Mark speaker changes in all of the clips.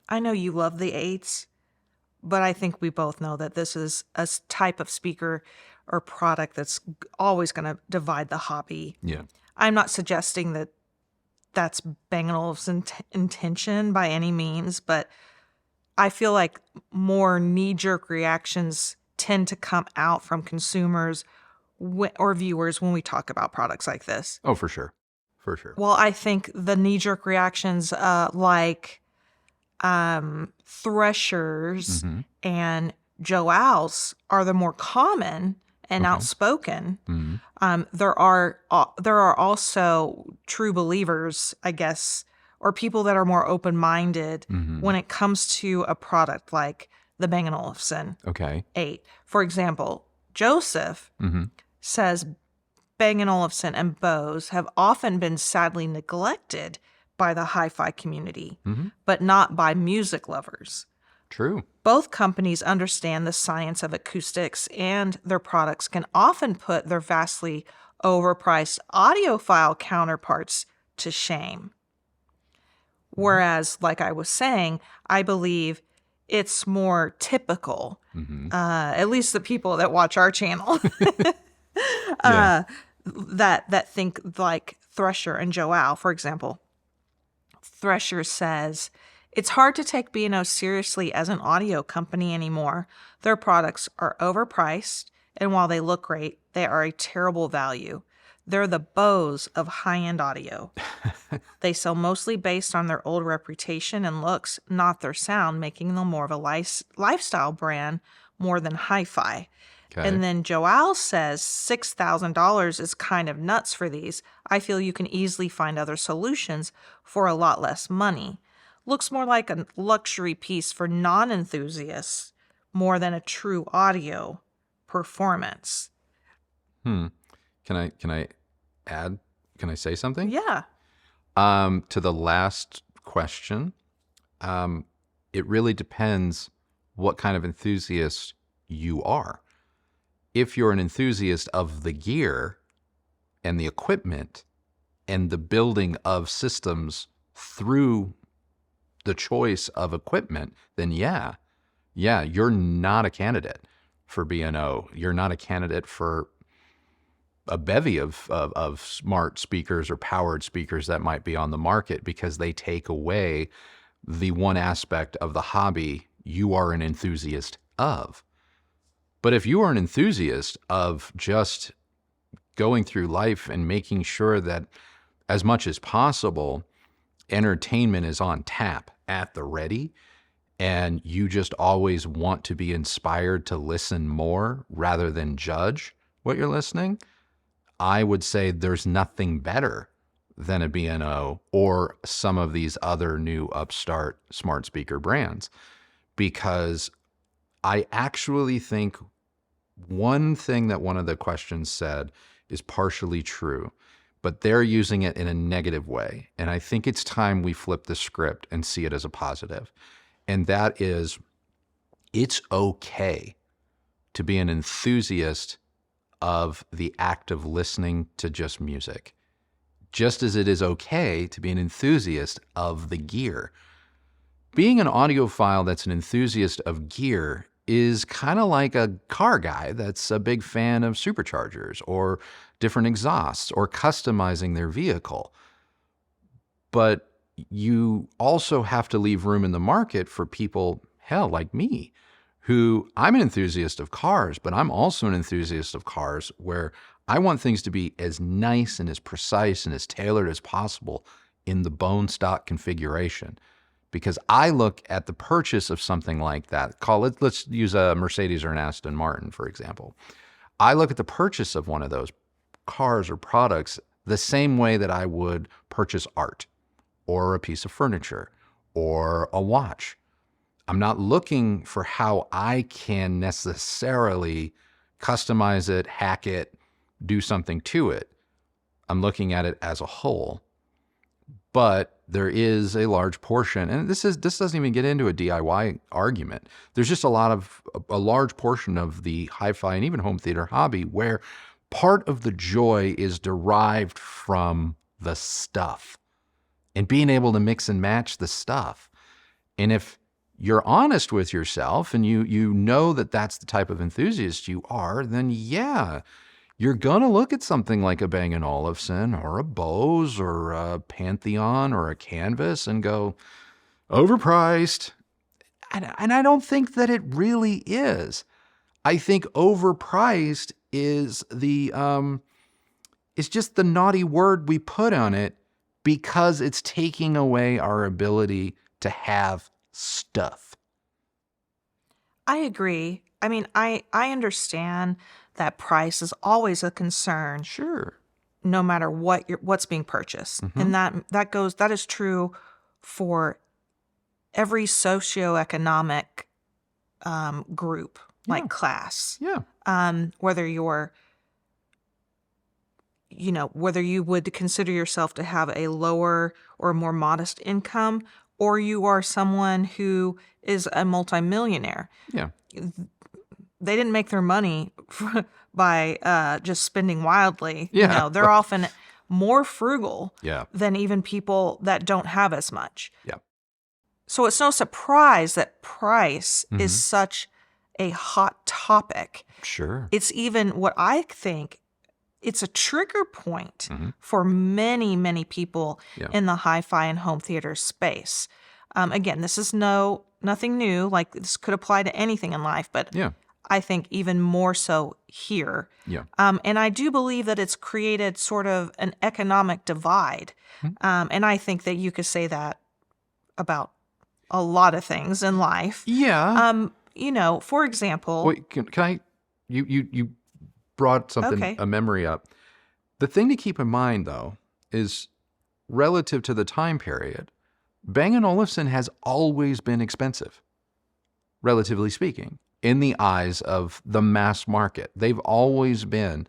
Speaker 1: I know you love the 8s, but I think we both know that this is a type of speaker or product that's always going to divide the hobby.
Speaker 2: Yeah.
Speaker 1: I'm not suggesting that that's Bang & Olufsen's intention by any means, but I feel like more knee-jerk reactions tend to come out from consumers or viewers when we talk about products like this.
Speaker 2: Oh, for sure. For sure.
Speaker 1: Well, I think the knee-jerk reactions like Threshers and Joals are the more common and outspoken. There are also true believers, I guess, or people that are more open-minded when it comes to a product like the Bang & Olufsen 8. For example, Joseph says Bang & Olufsen and Bose have often been sadly neglected by the hi-fi community, but not by music lovers.
Speaker 2: True.
Speaker 1: Both companies understand the science of acoustics, and their products can often put their vastly overpriced audiophile counterparts to shame. Whereas, like I was saying, I believe it's more typical, at least the people that watch our channel, that think like Thresher and Joal, for example. Thresher says, it's hard to take B&O seriously as an audio company anymore. Their products are overpriced, and while they look great, they are a terrible value. They're the Bose of high-end audio. They sell mostly based on their old reputation and looks, not their sound, making them more of a lifestyle brand more than hi-fi. And then Joal says $6,000 is kind of nuts for these. I feel you can easily find other solutions for a lot less money. Looks more like a luxury piece for non-enthusiasts more than a true audio performance.
Speaker 2: Can I add? Can I say something?
Speaker 1: Yeah.
Speaker 2: To the last question, it really depends what kind of enthusiast you are. If you're an enthusiast of the gear and the equipment and the building of systems through the choice of equipment, then yeah, you're not a candidate for B&O. You're not a candidate for a bevy of smart speakers or powered speakers that might be on the market, because they take away the one aspect of the hobby you are an enthusiast of. But if you are an enthusiast of just going through life and making sure that as much as possible, entertainment is on tap at the ready, and you just always want to be inspired to listen more rather than judge what you're listening, I would say there's nothing better than a B&O or some of these other new upstart smart speaker brands, because I actually think one thing that one of the questions said is partially true, but they're using it in a negative way. And I think it's time we flip the script and see it as a positive. And that is, it's okay to be an enthusiast of the act of listening to just music, just as it is okay to be an enthusiast of the gear. Being an audiophile that's an enthusiast of gear is kind of like a car guy that's a big fan of superchargers or different exhausts or customizing their vehicle. But you also have to leave room in the market for people, hell, like me, who I'm an enthusiast of cars, but I'm also an enthusiast of cars where I want things to be as nice and as precise and as tailored as possible in the bone stock configuration. Because I look at the purchase of something like that, let's use a Mercedes or an Aston Martin, for example. I look at the purchase of one of those cars or products the same way that I would purchase art or a piece of furniture or a watch. I'm not looking for how I can necessarily customize it, hack it, do something to it. I'm looking at it as a whole. But there is a large portion, and this doesn't even get into a DIY argument. There's just a large portion of the hi-fi and even home theater hobby where part of the joy is derived from the stuff and being able to mix and match the stuff. And if you're honest with yourself and you know that that's the type of enthusiast you are, then yeah, you're going to look at something like a Bang & Olufsen or a Bose or a Pantheon or a Canvas and go, overpriced. And I don't think that it really is. I think overpriced is it's just the naughty word we put on it because it's taking away our ability to have stuff.
Speaker 1: I agree. I mean, I understand that price is always a concern.
Speaker 2: Sure.
Speaker 1: No matter what's being purchased. And that is true for every socioeconomic group, like class.
Speaker 2: Yeah.
Speaker 1: Whether you would consider yourself to have a lower or more modest income, or you are someone who is a multimillionaire.
Speaker 2: Yeah.
Speaker 1: They didn't make their money by just spending wildly.
Speaker 2: Yeah.
Speaker 1: They're often more frugal
Speaker 2: Yeah.
Speaker 1: than even people that don't have as much.
Speaker 2: Yeah.
Speaker 1: So it's no surprise that price is such a hot topic.
Speaker 2: Sure.
Speaker 1: It's even what I think, it's a trigger point for many, many people in the hi-fi and home theater space. Again, this is nothing new. Like, this could apply to anything in life, but
Speaker 2: Yeah.
Speaker 1: I think even more so here.
Speaker 2: Yeah.
Speaker 1: And I do believe that it's created sort of an economic divide. And I think that you could say that about a lot of things in life.
Speaker 2: Yeah.
Speaker 1: For example.
Speaker 2: Wait, can I? You brought something, a memory up. The thing to keep in mind, though, is relative to the time period, Bang & Olufsen has always been expensive, relatively speaking, in the eyes of the mass market. They've always been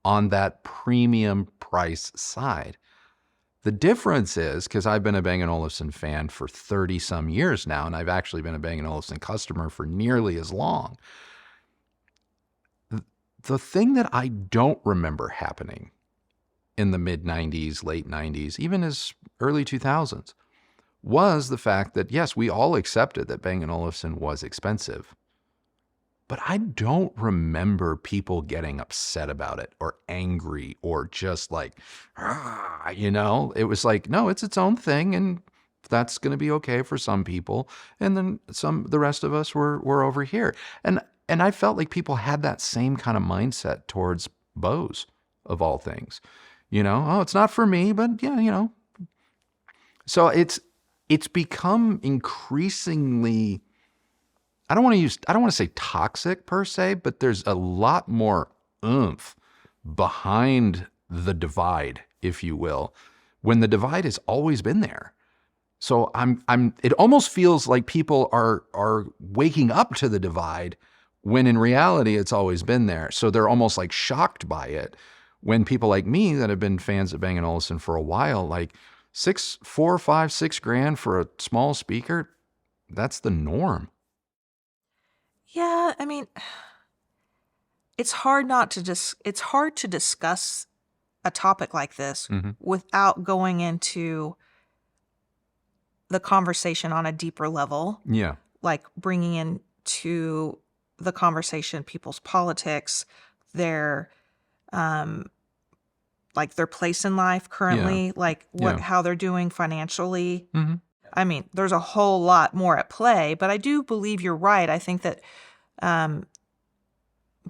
Speaker 2: on that premium price side. The difference is, because I've been a Bang & Olufsen fan for 30 some years now, and I've actually been a Bang & Olufsen customer for nearly as long. The thing that I don't remember happening in the mid 90s, late 90s, even as early 2000s, was the fact that, yes, we all accepted that Bang & Olufsen was expensive. But I don't remember people getting upset about it or angry or just like, it was like, no, it's its own thing. And that's going to be okay for some people. And then the rest of us were over here. And I felt like people had that same kind of mindset towards Bose, of all things. Oh, it's not for me, but yeah, So it's become increasingly, I don't want to say toxic per se, but there's a lot more oomph behind the divide, if you will, when the divide has always been there. So it almost feels like people are waking up to the divide when in reality it's always been there. So they're almost like shocked by it when people like me that have been fans of Bang & Olufsen for a while, like $4, $5, $6 for a small speaker, that's the norm.
Speaker 1: Yeah, I mean, it's hard to discuss a topic like this without going into the conversation on a deeper level.
Speaker 2: Yeah.
Speaker 1: Like bringing into the conversation people's politics, their their place in life currently, how they're doing financially. I mean, there's a whole lot more at play, but I do believe you're right. I think that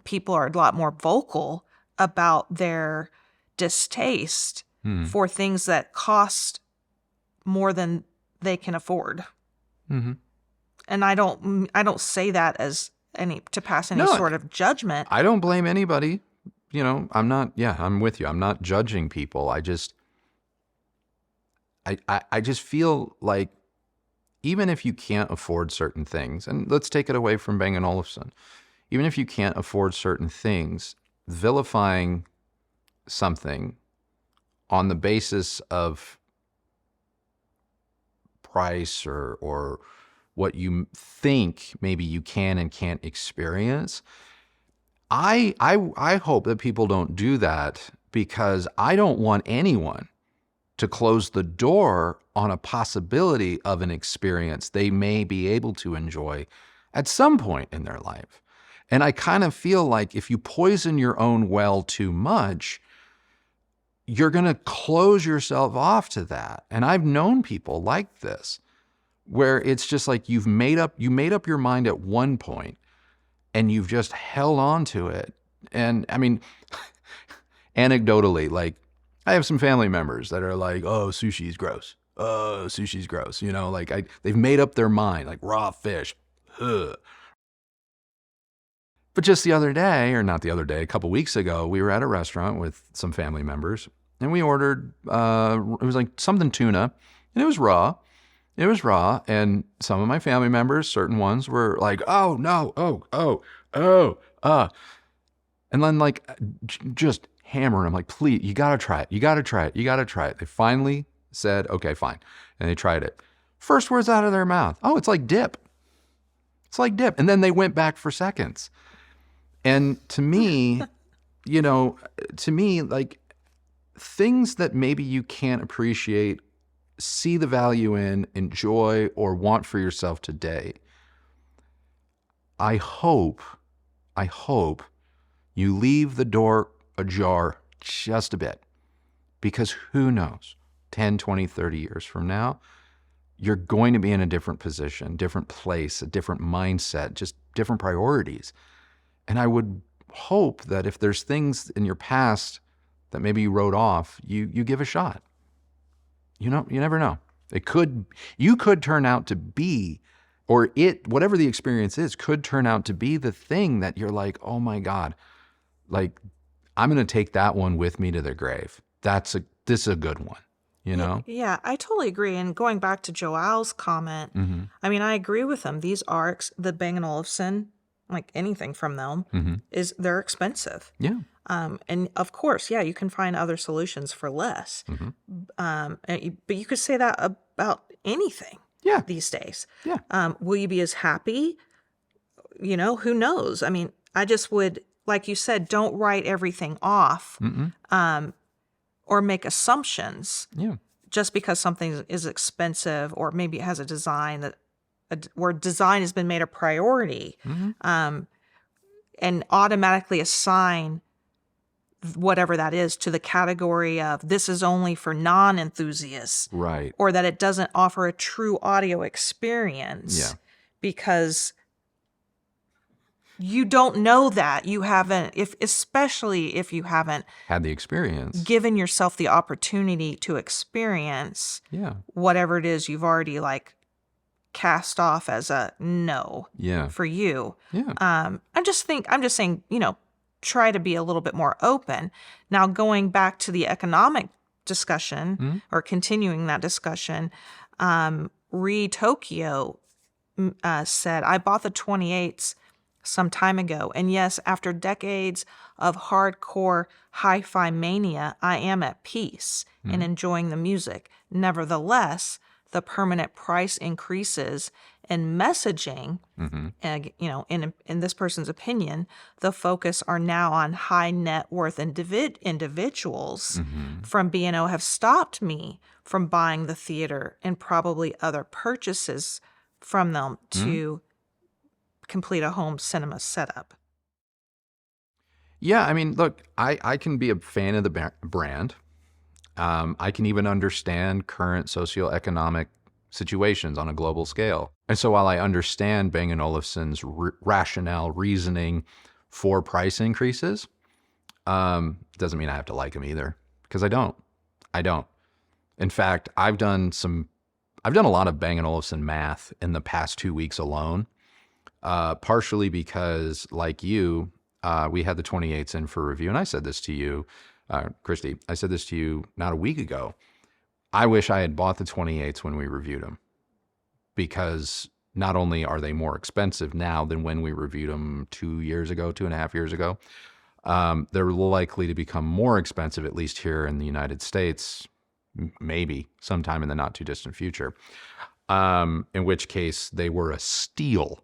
Speaker 1: people are a lot more vocal about their distaste for things that cost more than they can afford. And I don't say that as to pass any sort of judgment.
Speaker 2: I don't blame anybody. I'm with you. I'm not judging people. I just feel like even if you can't afford certain things, and let's take it away from Bang & Olufsen, even if you can't afford certain things, vilifying something on the basis of price or what you think maybe you can and can't experience, I hope that people don't do that, because I don't want anyone to close the door on a possibility of an experience they may be able to enjoy at some point in their life. And I kind of feel like if you poison your own well too much, you're going to close yourself off to that. And I've known people like this, where it's just like you made up your mind at one point and you've just held on to it. And I mean, anecdotally, like I have some family members that are like, oh, sushi's gross. Oh, sushi's gross. You know, like they've made up their mind, like raw fish. Ugh. But just the other day, or not the other day, a couple weeks ago, we were at a restaurant with some family members and we ordered, it was like something tuna, and it was raw. It was raw. And some of my family members, certain ones, were like, oh, no, and then like just hammering them, like, please, you got to try it. You got to try it. You got to try it. They finally said, okay, fine. And they tried it. First words out of their mouth, oh, it's like dip. It's like dip. And then they went back for seconds. And to me, like things that maybe you can't appreciate, see the value in, enjoy, or want for yourself today, I hope you leave the door ajar just a bit, because who knows, 10, 20, 30 years from now, you're going to be in a different position, different place, a different mindset, just different priorities. And I would hope that if there's things in your past that maybe you wrote off, you give a shot. You never know. You could turn out to be, or whatever the experience is, could turn out to be the thing that you're like, oh my God, like I'm going to take that one with me to the grave. This is a good one, you know?
Speaker 1: Yeah, I totally agree. And going back to Joel's comment, I mean, I agree with him. These are the Bang & Olufsen, like anything from them, they're expensive.
Speaker 2: Yeah.
Speaker 1: And of course, yeah, you can find other solutions for less. But you could say that about anything these days.
Speaker 2: Yeah.
Speaker 1: Will you be as happy? Who knows? I mean, I just would, like you said, don't write everything off or make assumptions just because something is expensive, or maybe it has a design where design has been made a priority, and automatically assign whatever that is to the category of this is only for non-enthusiasts,
Speaker 2: right? Or
Speaker 1: that it doesn't offer a true audio experience, because you don't know that. You haven't, especially if you haven't
Speaker 2: had the experience,
Speaker 1: given yourself the opportunity to experience whatever it is you've already like cast off as a no for you. I'm just saying, try to be a little bit more open. Now, going back to the economic discussion, or continuing that discussion, Re Tokyo said, I bought the 28s some time ago, and yes, after decades of hardcore hi-fi mania, I am at peace and enjoying the music. Nevertheless, the permanent price increases and messaging, and in this person's opinion, the focus are now on high net worth individuals from B&O have stopped me from buying the theater and probably other purchases from them to complete a home cinema setup.
Speaker 2: Yeah, I mean, look, I can be a fan of the brand. I can even understand current socioeconomic situations on a global scale. And so while I understand Bang & Olufsen's rationale, reasoning for price increases, doesn't mean I have to like them either, because I don't. In fact, I've done a lot of Bang & Olufsen math in the past 2 weeks alone, partially because, like you, we had the 28s in for review. And I said this to you, KRISTI, I said this to you not a week ago. I wish I had bought the 28s when we reviewed them, because not only are they more expensive now than when we reviewed them 2.5 years ago, they're likely to become more expensive, at least here in the United States, maybe sometime in the not too distant future, in which case they were a steal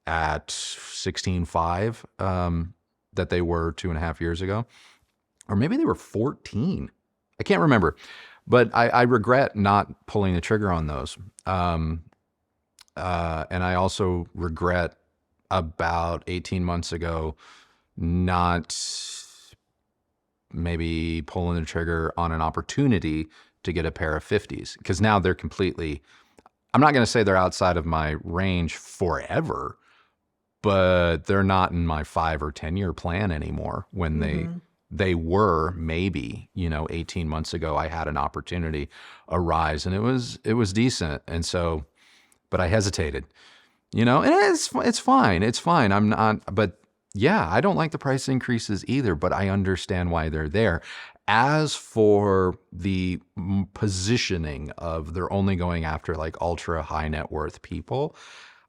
Speaker 2: at $16,500 that they were 2.5 years ago. Or maybe they were 14. I can't remember. But I regret not pulling the trigger on those. And I also regret about 18 months ago not maybe pulling the trigger on an opportunity to get a pair of 50s, because now they're completely, I'm not going to say they're outside of my range forever, but they're not in my 5 or 10 year plan anymore. When they were maybe, 18 months ago, I had an opportunity arise and it was decent. And so, but I hesitated, and it's fine. It's fine. I'm not, but yeah, I don't like the price increases either, but I understand why they're there. As for the positioning of they're only going after like ultra high net worth people,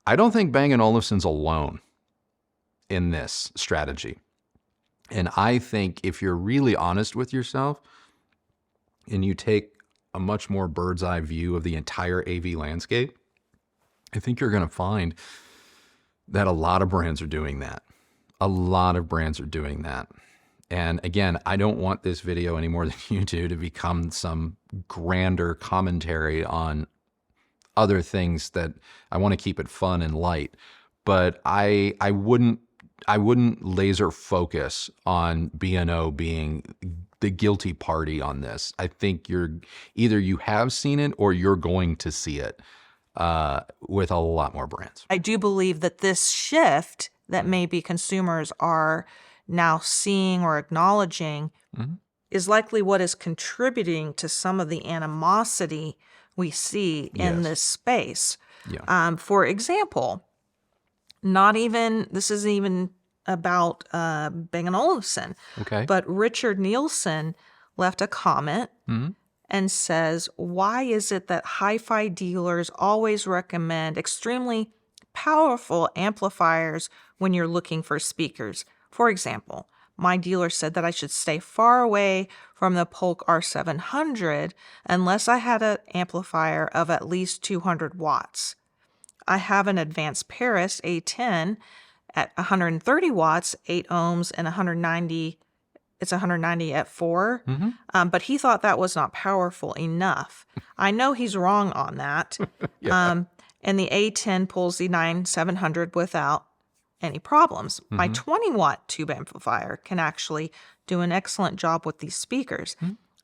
Speaker 2: I don't think Bang & Olufsen's alone in this strategy. And I think if you're really honest with yourself and you take a much more bird's eye view of the entire AV landscape, I think you're going to find that a lot of brands are doing that. A lot of brands are doing that. And again, I don't want this video any more than you do to become some grander commentary on other things. That I want to keep it fun and light, but I wouldn't laser focus on B&O being the guilty party on this. I think you have seen it or you're going to see it with a lot more brands.
Speaker 1: I do believe that this shift that maybe consumers are now seeing or acknowledging is likely what is contributing to some of the animosity we see in this space.
Speaker 2: Yeah.
Speaker 1: For example, this isn't even about Bang & Olufsen,
Speaker 2: Okay.
Speaker 1: but Richard Nielsen left a comment and says, why is it that hi-fi dealers always recommend extremely powerful amplifiers when you're looking for speakers? For example, my dealer said that I should stay far away from the Polk R700 unless I had an amplifier of at least 200 watts. I have an advanced Paris A10 at 130 watts, 8 ohms, and 190. It's 190 at 4. But he thought that was not powerful enough. I know he's wrong on that.
Speaker 2: Yeah.
Speaker 1: And the A10 pulls the 9700 without any problems. My 20 watt tube amplifier can actually do an excellent job with these speakers.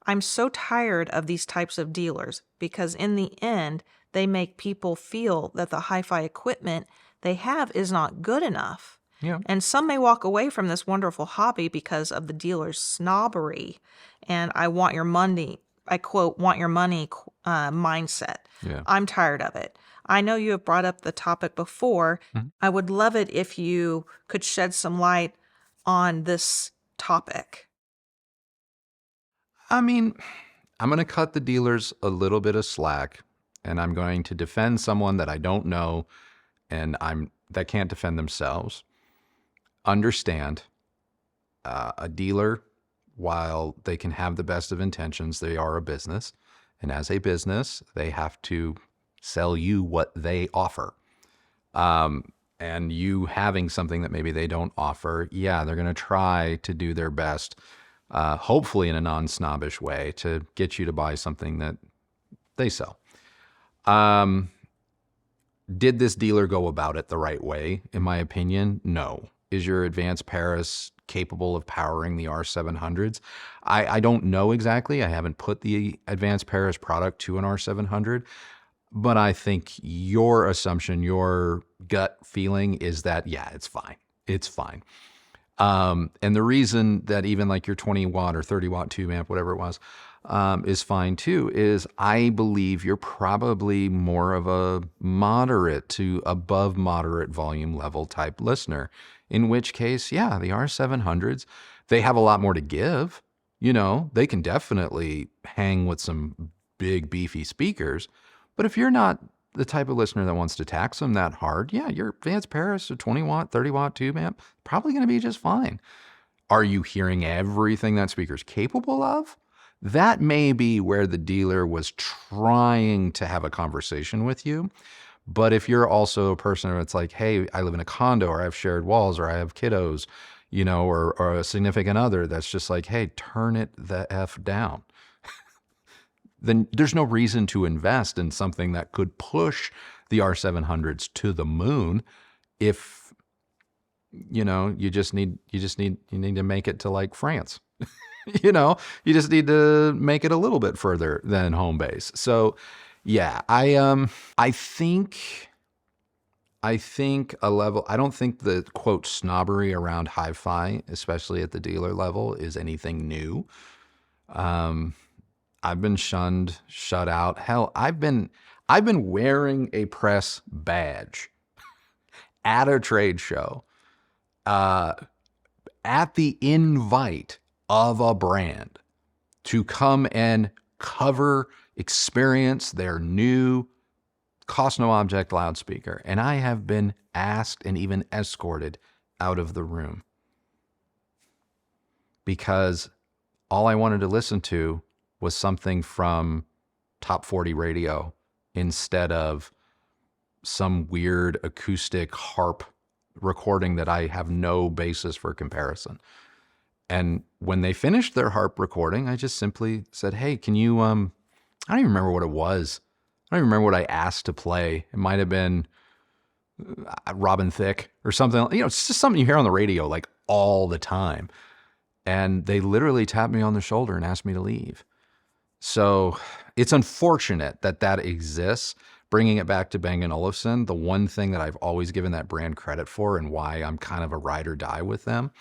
Speaker 1: I'm so tired of these types of dealers because in the end, they make people feel that the hi-fi equipment they have is not good enough.
Speaker 2: Yeah.
Speaker 1: And some may walk away from this wonderful hobby because of the dealer's snobbery and I want your money, I quote, want your money mindset.
Speaker 2: Yeah.
Speaker 1: I'm tired of it. I know you have brought up the topic before. I would love it if you could shed some light on this topic.
Speaker 2: I mean, I'm going to cut the dealers a little bit of slack, and I'm going to defend someone that I don't know and that can't defend themselves. Understand, a dealer, while they can have the best of intentions, they are a business. And as a business, they have to sell you what they offer. And you having something that maybe they don't offer, they're going to try to do their best, hopefully in a non-snobbish way, to get you to buy something that they sell. Did this dealer go about it the right way? In my opinion, no. Is your advanced Paris capable of powering the R700s? I don't know exactly. I haven't put the advanced Paris product to an R700, but I think your assumption, your gut feeling is that, it's fine. It's fine. And the reason that even like your 20 watt or 30 watt tube amp, whatever it was, is fine too, is I believe you're probably more of a moderate to above moderate volume level type listener, in which case, the R700s, they have a lot more to give. They can definitely hang with some big beefy speakers, but if you're not the type of listener that wants to tax them that hard, your advanced Paris, a 20 watt, 30 watt tube amp, probably going to be just fine. Are you hearing everything that speaker's capable of? That may be where the dealer was trying to have a conversation with you. But if you're also a person that's like, hey, I live in a condo, or I have shared walls, or I have kiddos, or a significant other that's just like, hey, turn it the F down. then there's no reason to invest in something that could push the R700s to the moon if, you need to make it to like France. You just need to make it a little bit further than home base. So yeah, I think a level, I don't think the quote snobbery around hi-fi, especially at the dealer level, is anything new. I've been shunned, shut out. Hell, I've been wearing a press badge at a trade show, at the invite of a brand to come and experience their new cost no object loudspeaker. And I have been asked and even escorted out of the room because all I wanted to listen to was something from Top 40 radio instead of some weird acoustic harp recording that I have no basis for comparison. And when they finished their harp recording, I just simply said, hey, can you, I don't even remember what it was. I don't even remember what I asked to play. It might have been Robin Thicke or something. It's just something you hear on the radio like all the time. And they literally tapped me on the shoulder and asked me to leave. So it's unfortunate that exists. Bringing it back to Bang & Olufsen, the one thing that I've always given that brand credit for and why I'm kind of a ride or die with them,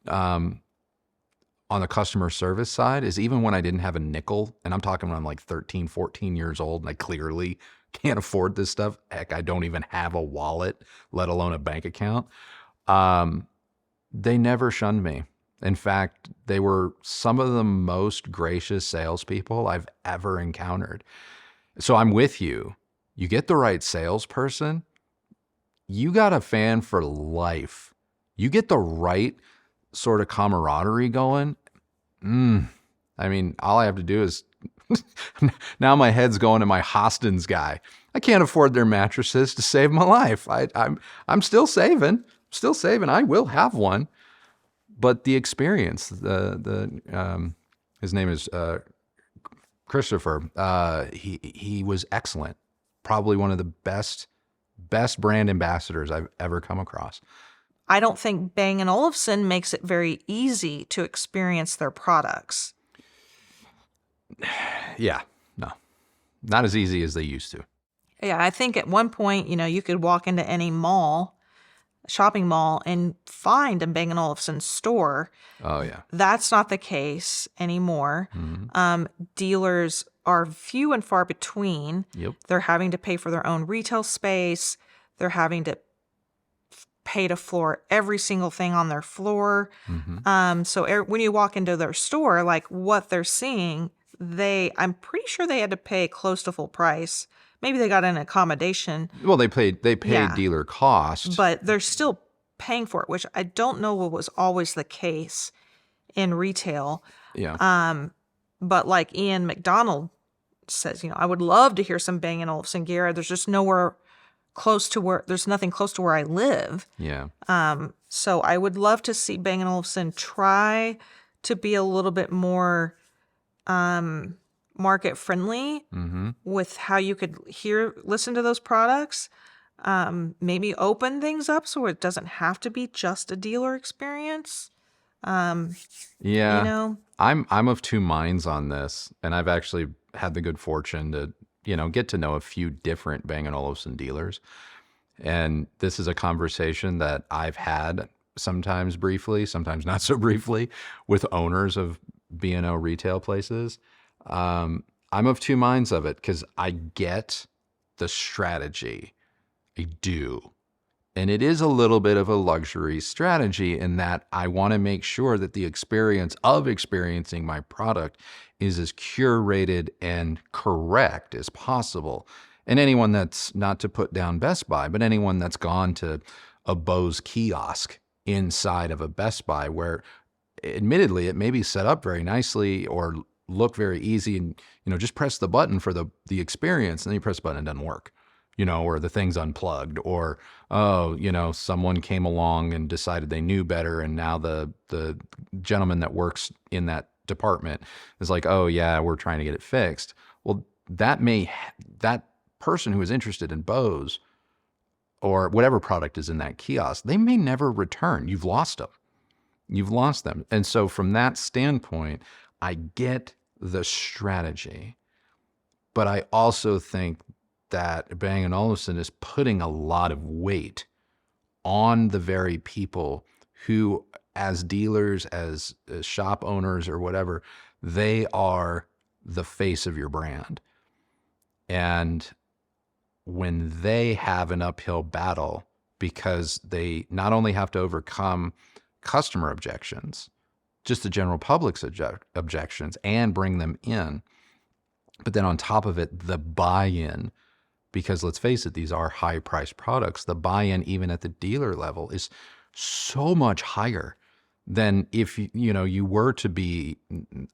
Speaker 2: on the customer service side, is even when I didn't have a nickel, and I'm talking when I'm like 13, 14 years old, and I clearly can't afford this stuff. Heck, I don't even have a wallet, let alone a bank account. They never shunned me. In fact, they were some of the most gracious salespeople I've ever encountered. So I'm with you. You get the right salesperson, you got a fan for life. You get the right sort of camaraderie going. I mean, all I have to do is now my head's going to my Hostens guy. I can't afford their mattresses to save my life. I'm still saving. I will have one, but the experience, his name is Christopher. He was excellent. Probably one of the best brand ambassadors I've ever come across.
Speaker 1: I don't think Bang & Olufsen makes it very easy to experience their products.
Speaker 2: Yeah, no, not as easy as they used to.
Speaker 1: Yeah, I think at one point, you could walk into any shopping mall, and find a Bang & Olufsen store.
Speaker 2: Oh, yeah.
Speaker 1: That's not the case anymore.
Speaker 2: Mm-hmm.
Speaker 1: Dealers are few and far between.
Speaker 2: Yep.
Speaker 1: They're having to pay for their own retail space. They're having to pay to floor every single thing on their floor.
Speaker 2: Mm-hmm.
Speaker 1: So when you walk into their store, like what they're seeing, I'm pretty sure they had to pay close to full price. Maybe they got an accommodation.
Speaker 2: Well, they paid dealer cost,
Speaker 1: but they're still paying for it, which I don't know what was always the case in retail.
Speaker 2: Yeah.
Speaker 1: But like Ian McDonald says, I would love to hear some Bang & Olufsen gear. There's just there's nothing close to where I live.
Speaker 2: Yeah.
Speaker 1: So I would love to see Bang & Olufsen try to be a little bit more market friendly with how you could listen to those products. Maybe open things up so it doesn't have to be just a dealer experience.
Speaker 2: Yeah. I'm of two minds on this, and I've actually had the good fortune to, get to know a few different Bang & Olufsen dealers. And this is a conversation that I've had sometimes briefly, sometimes not so briefly, with owners of B&O retail places. I'm of two minds of it because I get the strategy. I do. And it is a little bit of a luxury strategy in that I want to make sure that the experience of experiencing my product is as curated and correct as possible. And anyone that's, not to put down Best Buy, but anyone that's gone to a Bose kiosk inside of a Best Buy where admittedly it may be set up very nicely or look very easy and, just press the button for the experience, and then you press the button and it doesn't work. Or the thing's unplugged, or, someone came along and decided they knew better, and now the gentleman that works in that department is like, oh yeah, we're trying to get it fixed. Well, that person who is interested in Bose or whatever product is in that kiosk, they may never return. You've lost them. You've lost them. And so from that standpoint, I get the strategy, but I also think that Bang & Olufsen is putting a lot of weight on the very people who, as dealers, as shop owners or whatever, they are the face of your brand. And when they have an uphill battle because they not only have to overcome customer objections, just the general public's objections, and bring them in, but then on top of it, the buy-in, because let's face it, these are high-priced products. The buy-in, even at the dealer level, is so much higher than if you were to be.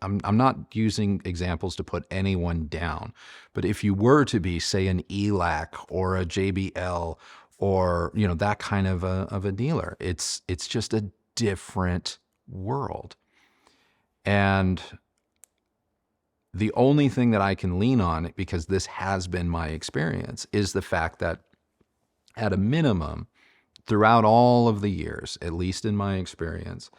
Speaker 2: I'm not using examples to put anyone down, but if you were to be, say, an ELAC or a JBL or that kind of a dealer, it's just a different world. And the only thing that I can lean on, because this has been my experience, is the fact that at a minimum, throughout all of the years, at least in my experience,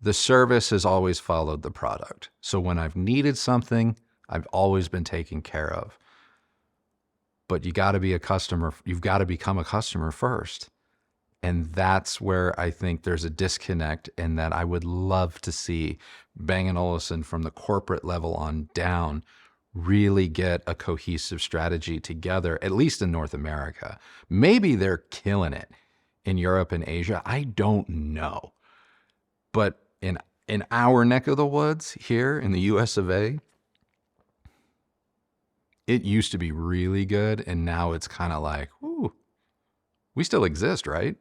Speaker 2: the service has always followed the product. So when I've needed something, I've always been taken care of. But you got to be a customer. You've got to become a customer first. And that's where I think there's a disconnect, and that I would love to see Bang & Olufsen from the corporate level on down really get a cohesive strategy together, at least in North America. Maybe they're killing it in Europe and Asia. I don't know. But in our neck of the woods here in the US of A, it used to be really good, and now it's kind of like, ooh, we still exist, right?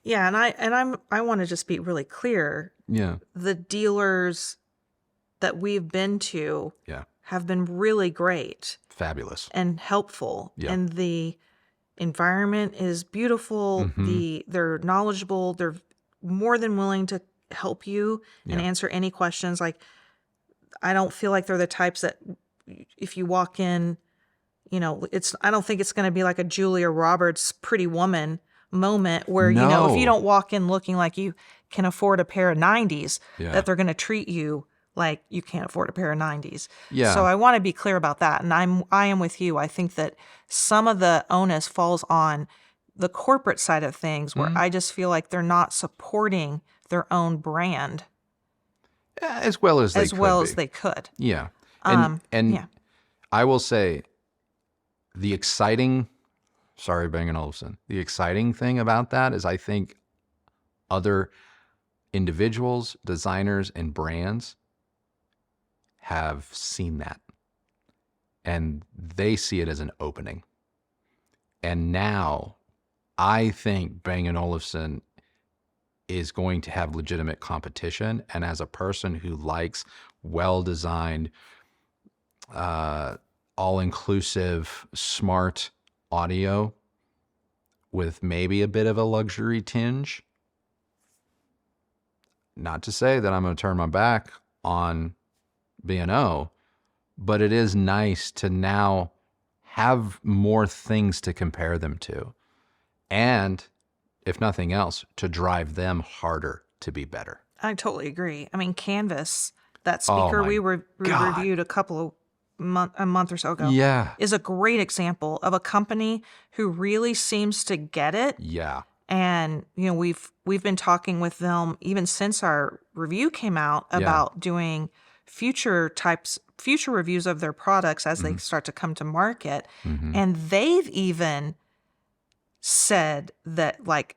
Speaker 1: Yeah, and I want to just be really clear.
Speaker 2: Yeah.
Speaker 1: The dealers that we've been to have been really great.
Speaker 2: Fabulous.
Speaker 1: And helpful.
Speaker 2: Yeah.
Speaker 1: And the environment is beautiful.
Speaker 2: Mm-hmm.
Speaker 1: They're knowledgeable. They're more than willing to help you and answer any questions. Like, I don't feel like they're the types that if you walk in, I don't think it's going to be like a Julia Roberts Pretty Woman moment where,
Speaker 2: No.
Speaker 1: if you don't walk in looking like you can afford a pair of 90s, that they're going to treat you like you can't afford a pair of 90s.
Speaker 2: Yeah.
Speaker 1: So I want to be clear about that. And I am with you. I think that some of the onus falls on the corporate side of things, where I just feel like they're not supporting their own brand
Speaker 2: as well as
Speaker 1: they could.
Speaker 2: Yeah. And I will say the exciting Bang & Olufsen. The exciting thing about that is I think other individuals, designers, and brands have seen that. And they see it as an opening. And now I think Bang & Olufsen is going to have legitimate competition. And as a person who likes well-designed, all-inclusive, smart audio with maybe a bit of a luxury tinge, not to say that I'm going to turn my back on B&O, but it is nice to now have more things to compare them to. And if nothing else, to drive them harder to be better.
Speaker 1: I totally agree. I mean, Canvas, that speaker we reviewed a month or so ago, is a great example of a company who really seems to get it.
Speaker 2: Yeah.
Speaker 1: And we've been talking with them even since our review came out about doing future reviews of their products as they start to come to market. And they've even said that, like,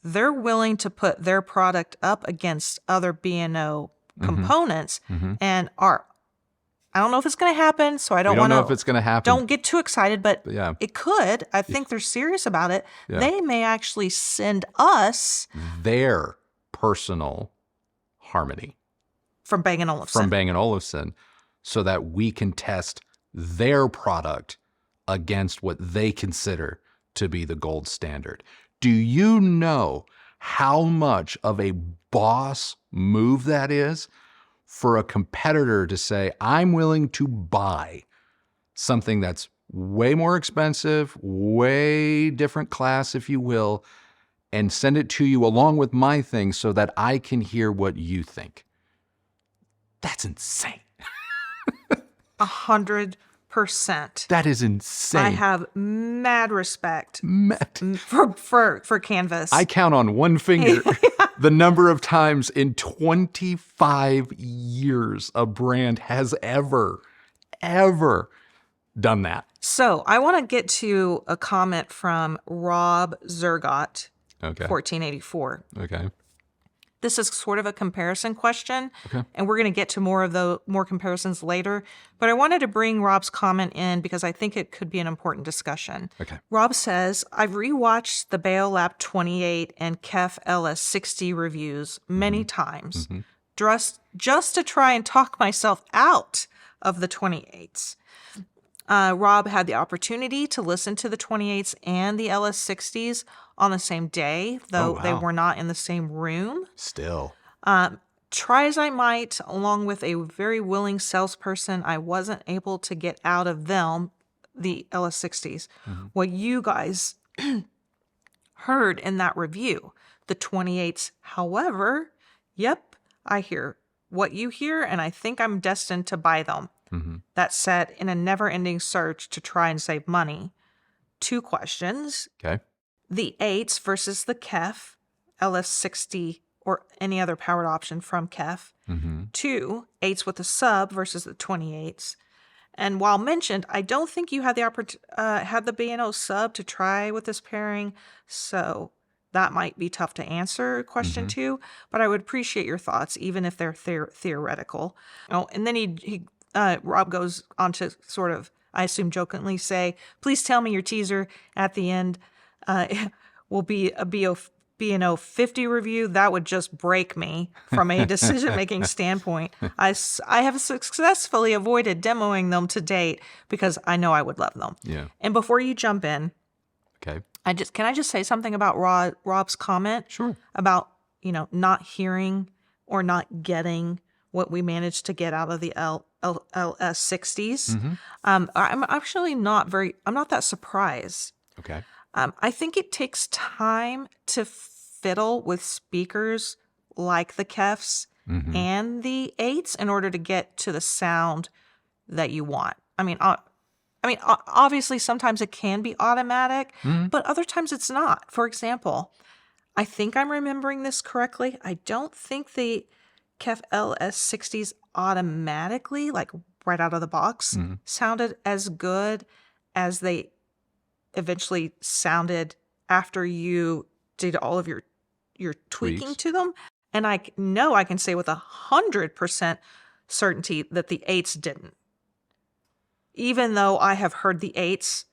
Speaker 1: they're willing to put their product up against other B&O components and are. I don't know if it's going to happen, so I don't want to.
Speaker 2: Know if it's going to happen.
Speaker 1: Don't get too excited, but it could. I think they're serious about it. Yeah. They may actually send us
Speaker 2: their personal harmony
Speaker 1: from Bang &
Speaker 2: Olufsen, so that we can test their product against what they consider to be the gold standard. Do you know how much of a boss move that is for a competitor to say, I'm willing to buy something that's way more expensive, way different class, if you will, and send it to you along with my thing so that I can hear what you think. That's insane.
Speaker 1: 100%.
Speaker 2: That is insane.
Speaker 1: I have mad respect for Canvas.
Speaker 2: I count on one finger the number of times in 25 years a brand has ever done that.
Speaker 1: So I want to get to a comment from Rob Zergott, 1484.
Speaker 2: Okay.
Speaker 1: This is sort of a comparison question,
Speaker 2: Okay.
Speaker 1: and we're going to get to more comparisons later. But I wanted to bring Rob's comment in because I think it could be an important discussion.
Speaker 2: Okay.
Speaker 1: Rob says, I've rewatched the BEOLAB 28 and KEF LS60 reviews many times, just to try and talk myself out of the 28s. Rob had the opportunity to listen to the 28s and the LS60s on the same day, though they were not in the same room.
Speaker 2: Still.
Speaker 1: Try as I might, along with a very willing salesperson, I wasn't able to get out of them, the LS60s, what you guys heard in that review. The 28s, however, yep, I hear what you hear, and I think I'm destined to buy them. That said, in a never-ending search to try and save money. 2 questions.
Speaker 2: Okay.
Speaker 1: The 8s versus the KEF, LS60, or any other powered option from KEF. 2, 8s with a sub versus the 28s. And while mentioned, I don't think you had the B&O sub to try with this pairing, so that might be tough to answer, question 2, but I would appreciate your thoughts, even if they're theoretical. Oh, and then Rob goes on to sort of, I assume jokingly say, please tell me your teaser at the end will be a B&O 50 review. That would just break me from a decision-making standpoint. I have successfully avoided demoing them to date because I know I would love them.
Speaker 2: Yeah.
Speaker 1: And before you jump in,
Speaker 2: Okay.
Speaker 1: can I just say something about Rob's comment?
Speaker 2: Sure.
Speaker 1: About, not hearing or not getting what we managed to get out of the LS60s. I'm actually I'm not that surprised.
Speaker 2: Okay.
Speaker 1: I think it takes time to fiddle with speakers like the KEFs and the 8s in order to get to the sound that you want. Obviously sometimes it can be automatic, but other times it's not. For example, I think I'm remembering this correctly. I don't think the KEF LS60s automatically, like right out of the box, sounded as good as they eventually sounded after you did all of your tweaking to them. And I know I can say with 100% certainty that the 8s didn't. Even though I have heard the 8s,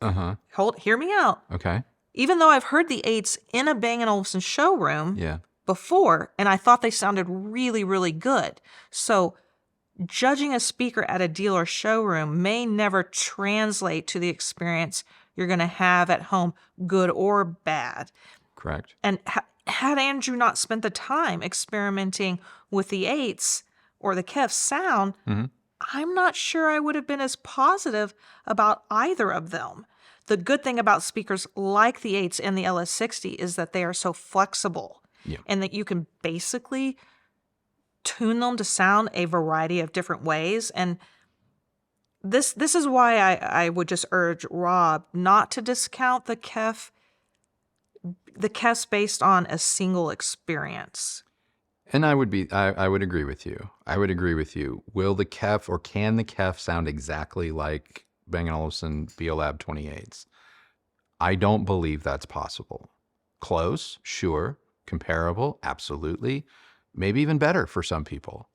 Speaker 1: hear me out.
Speaker 2: Okay.
Speaker 1: Even though I've heard the 8s in a Bang & Olufsen showroom, before, and I thought they sounded really, really good. So judging a speaker at a dealer showroom may never translate to the experience you're going to have at home, good or bad.
Speaker 2: Correct.
Speaker 1: And had Andrew not spent the time experimenting with the 8s or the KEF sound, I'm not sure I would have been as positive about either of them. The good thing about speakers like the 8s and the LS60 is that they are so flexible. And that you can basically tune them to sound a variety of different ways. And this is why I would just urge Rob not to discount the KEFs based on a single experience.
Speaker 2: And I would agree with you. Will the KEF or can the KEF sound exactly like Bang & Olufsen BEOLAB 28s? I don't believe that's possible. Close, sure. Comparable, absolutely. Maybe even better for some people.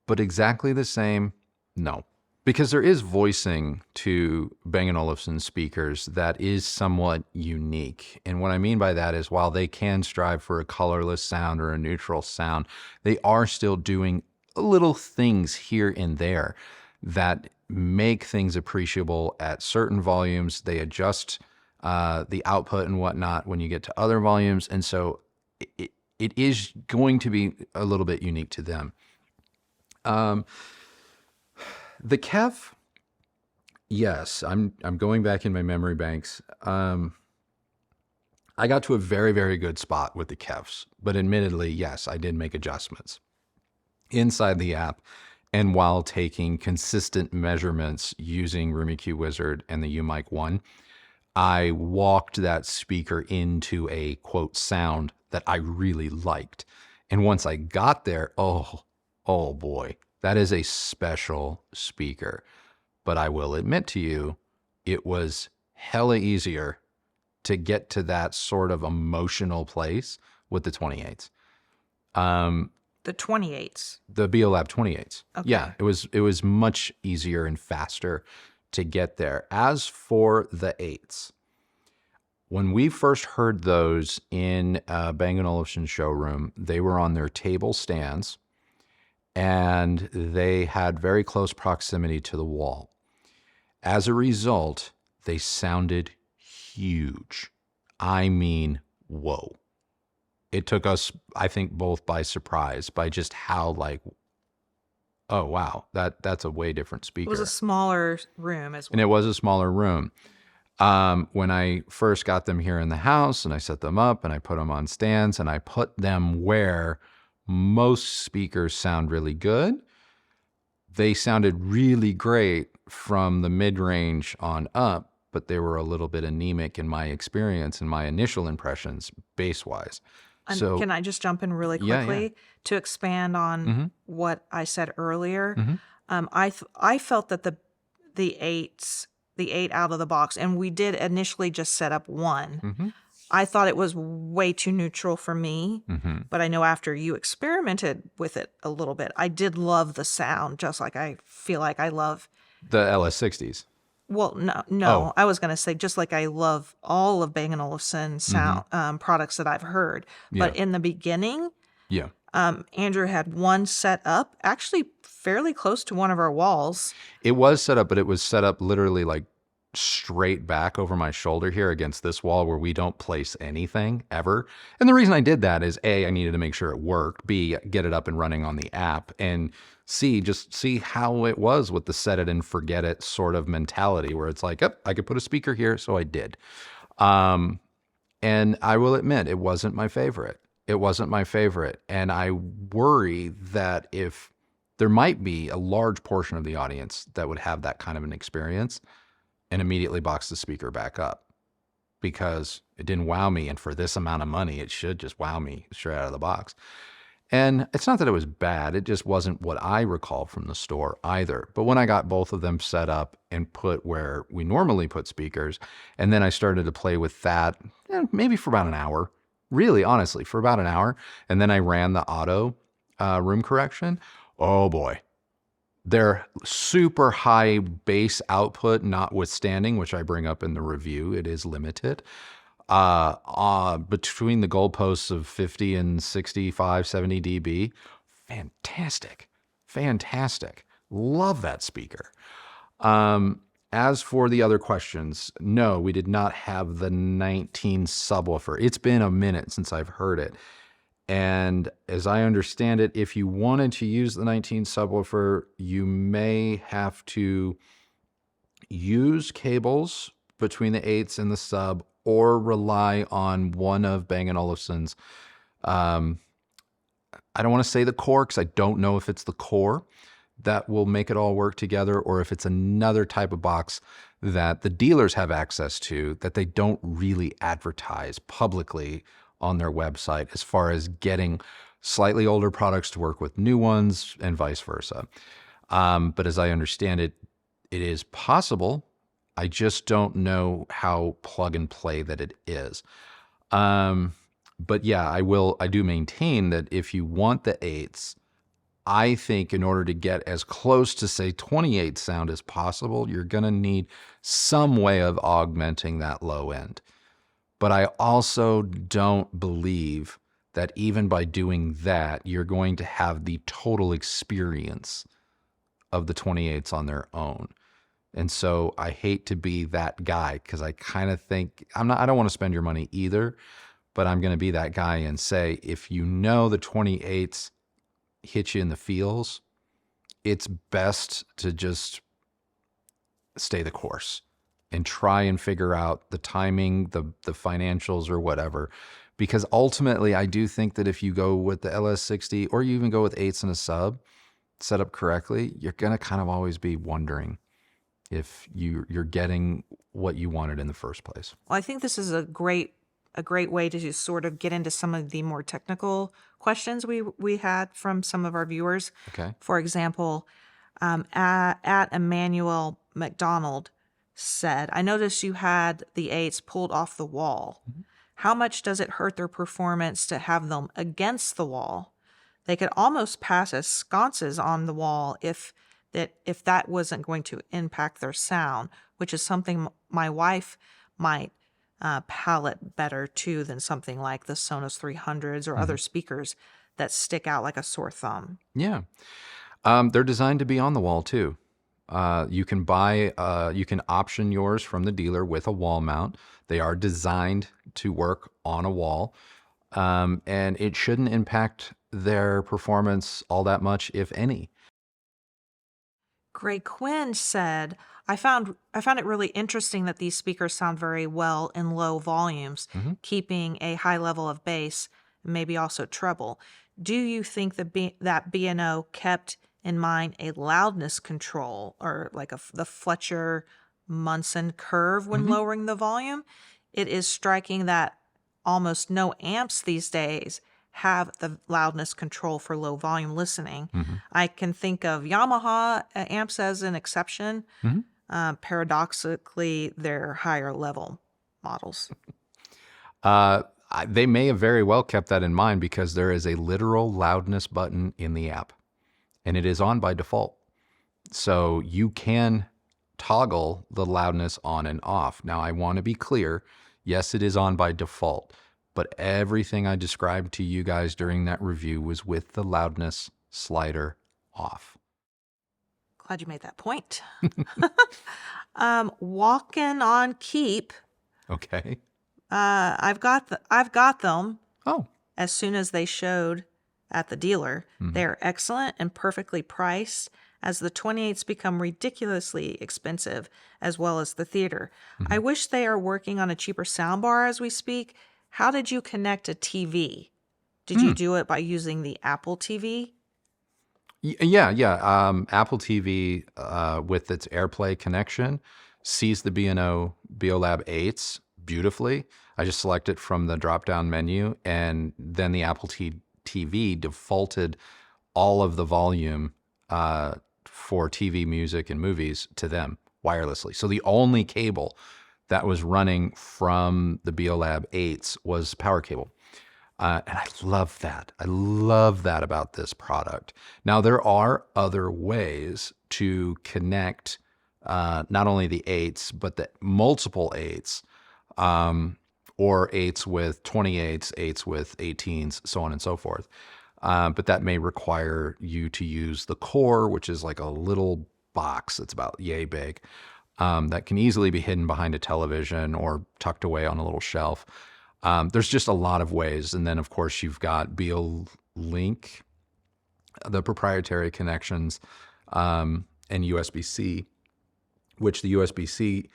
Speaker 2: But exactly the same, no. Because there is voicing to Bang & Olufsen speakers that is somewhat unique. And what I mean by that is while they can strive for a colorless sound or a neutral sound, they are still doing little things here and there that make things appreciable at certain volumes. They adjust the output and whatnot when you get to other volumes. And so it is going to be a little bit unique to them. Um, the Kev, yes, I'm going back in my memory banks. I got to a very, very good spot with the Kevs, but admittedly, yes, I did make adjustments inside the app and while taking consistent measurements using Room EQ Wizard and the UMic 1. I walked that speaker into a quote sound that I really liked. And once I got there, oh boy, that is a special speaker. But I will admit to you, it was hella easier to get to that sort of emotional place with the 28s.
Speaker 1: The 28s.
Speaker 2: The BEOLAB 28s.
Speaker 1: Okay.
Speaker 2: Yeah, it was much easier and faster to get there. As for the 8s, when we first heard those in Bang & Olufsen showroom, they were on their table stands and they had very close proximity to the wall. As a result, they sounded huge. I mean, whoa. It took us, I think, both by surprise by just how like, oh wow, that's a way different speaker.
Speaker 1: It was a smaller room as well.
Speaker 2: And it was a smaller room. When I first got them here in the house and I set them up and I put them on stands and I put them where most speakers sound really good, they sounded really great from the mid-range on up, but they were a little bit anemic in my experience and my initial impressions bass-wise.
Speaker 1: And
Speaker 2: So
Speaker 1: can I just jump in really
Speaker 2: Yeah,
Speaker 1: quickly to expand on what I said earlier? I felt that the 8 out of the box, and we did initially just set up one. I thought it was way too neutral for me, but I know after you experimented with it a little bit, I did love the sound, just like I feel like I love.
Speaker 2: the LS60s.
Speaker 1: Well, no,
Speaker 2: Oh.
Speaker 1: I was going to say just like I love all of Bang & Olufsen sound products that I've heard. But in the beginning,
Speaker 2: Yeah.
Speaker 1: Andrew had one set up, actually fairly close to one of our walls.
Speaker 2: It was set up, but it was set up literally like straight back over my shoulder here against this wall where we don't place anything ever. And the reason I did that is A, I needed to make sure it worked, B, get it up and running on the app, and C, just see how it was with the set it and forget it sort of mentality where it's like, I could put a speaker here, so I did. And I will admit, it wasn't my favorite. It wasn't my favorite. And I worry that if there might be a large portion of the audience that would have that kind of an experience and immediately box the speaker back up because it didn't wow me. And for this amount of money, it should just wow me straight out of the box. And it's not that it was bad. It just wasn't what I recall from the store either. But when I got both of them set up and put where we normally put speakers, and then I started to play with that, maybe for about an hour, really, honestly, for about an hour. And then I ran the auto room correction. Oh boy. Their super high bass output notwithstanding, which I bring up in the review, it is limited. Between the goalposts of 50 and 65, 70 dB, fantastic. Love that speaker. As for the other questions, no, we did not have the 19 subwoofer. It's been a minute since I've heard it. And as I understand it, if you wanted to use the 19 subwoofer, you may have to use cables between the 8s and the sub or rely on one of Bang & Olufsen's. I don't want to say the core because I don't know if it's the core that will make it all work together or if it's another type of box that the dealers have access to that they don't really advertise publicly on their website as far as getting slightly older products to work with new ones and vice versa. But as I understand it, it is possible. I just don't know how plug and play that it is. But yeah, I do maintain that if you want the 8s, I think in order to get as close to say 28 sound as possible, you're going to need some way of augmenting that low end. But I also don't believe that even by doing that, you're going to have the total experience of the 28s on their own. And so I hate to be that guy because I kind of think I don't want to spend your money either, but I'm going to be that guy and say, if you know the 28s hit you in the feels, it's best to just stay the course and try and figure out the timing, the financials or whatever. Because ultimately, I do think that if you go with the LS60 or you even go with 8s and a sub set up correctly, you're going to kind of always be wondering if you're getting what you wanted in the first place.
Speaker 1: Well, I think this is a great way to just sort of get into some of the more technical questions we had from some of our viewers.
Speaker 2: Okay.
Speaker 1: For example, at Emmanuel McDonald said, I noticed you had the 8s pulled off the wall.
Speaker 2: Mm-hmm.
Speaker 1: How much does it hurt their performance to have them against the wall? They could almost pass as sconces on the wall if that wasn't going to impact their sound, which is something my wife might palette better too than something like the Sonos 300s or other speakers that stick out like a sore thumb.
Speaker 2: Yeah. They're designed to be on the wall too. You can option yours from the dealer with a wall mount. They are designed to work on a wall. And it shouldn't impact their performance all that much, if any.
Speaker 1: Gray Quinn said, I found it really interesting that these speakers sound very well in low volumes, keeping a high level of bass, maybe also treble. Do you think that B&O kept in mind a loudness control or like the Fletcher Munson curve when lowering the volume? It is striking that almost no amps these days have the loudness control for low volume listening. I can think of Yamaha amps as an exception. Paradoxically, they're higher level models.
Speaker 2: They may have very well kept that in mind because there is a literal loudness button in the app, and it is on by default. So you can toggle the loudness on and off. Now, I want to be clear. Yes, it is on by default, but everything I described to you guys during that review was with the loudness slider off.
Speaker 1: Glad you made that point. Walking on Keep.
Speaker 2: Okay.
Speaker 1: I've got them.
Speaker 2: Oh.
Speaker 1: As soon as they showed at the dealer. They're excellent and perfectly priced, as the 28s become ridiculously expensive, as well as the theater. I wish they are working on a cheaper soundbar as we speak. How did you connect a TV? Did you do it by using the Apple TV?
Speaker 2: Yeah. Apple TV with its AirPlay connection sees the B&O BEOLAB 8s beautifully. I just select it from the drop-down menu, and then the Apple TV defaulted all of the volume for TV, music, and movies to them wirelessly. So the only cable that was running from the BEOLAB 8s was power cable. And I love that. I love that about this product. Now, there are other ways to connect not only the 8s, but the multiple 8s, or 8s with 28s, 8s with 18s, so on and so forth. But that may require you to use the core, which is like a little box that's about yay big, that can easily be hidden behind a television or tucked away on a little shelf. There's just a lot of ways. And then, of course, you've got BeoLink, the proprietary connections, and USB-C, which the USB-C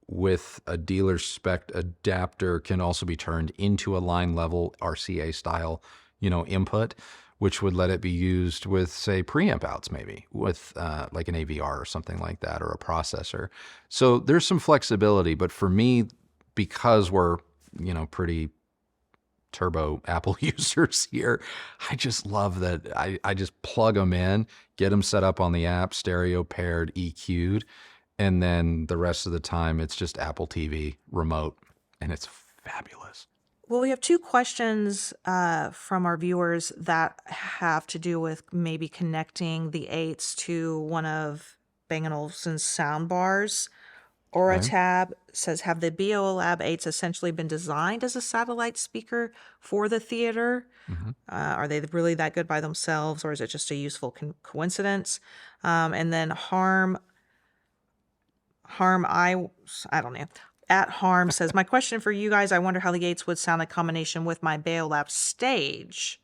Speaker 2: with a dealer spec adapter can also be turned into a line level RCA style, input, which would let it be used with, say, preamp outs, maybe with like an AVR or something like that, or a processor. So there's some flexibility, but for me, because we're pretty turbo Apple users here, I just love that I just plug them in, get them set up on the app, stereo paired, EQ'd, and then the rest of the time it's just Apple TV remote, and it's fabulous.
Speaker 1: Well, we have two questions from our viewers that have to do with maybe connecting the 8s to one of Bang & Olufsen's soundbars. Aura Tab says, have the BEOLAB 8s essentially been designed as a satellite speaker for the theater? Are they really that good by themselves, or is it just a useful coincidence? And then I don't know. At Harm says, my question for you guys, I wonder how the 8s would sound in combination with my BEOLAB Stage,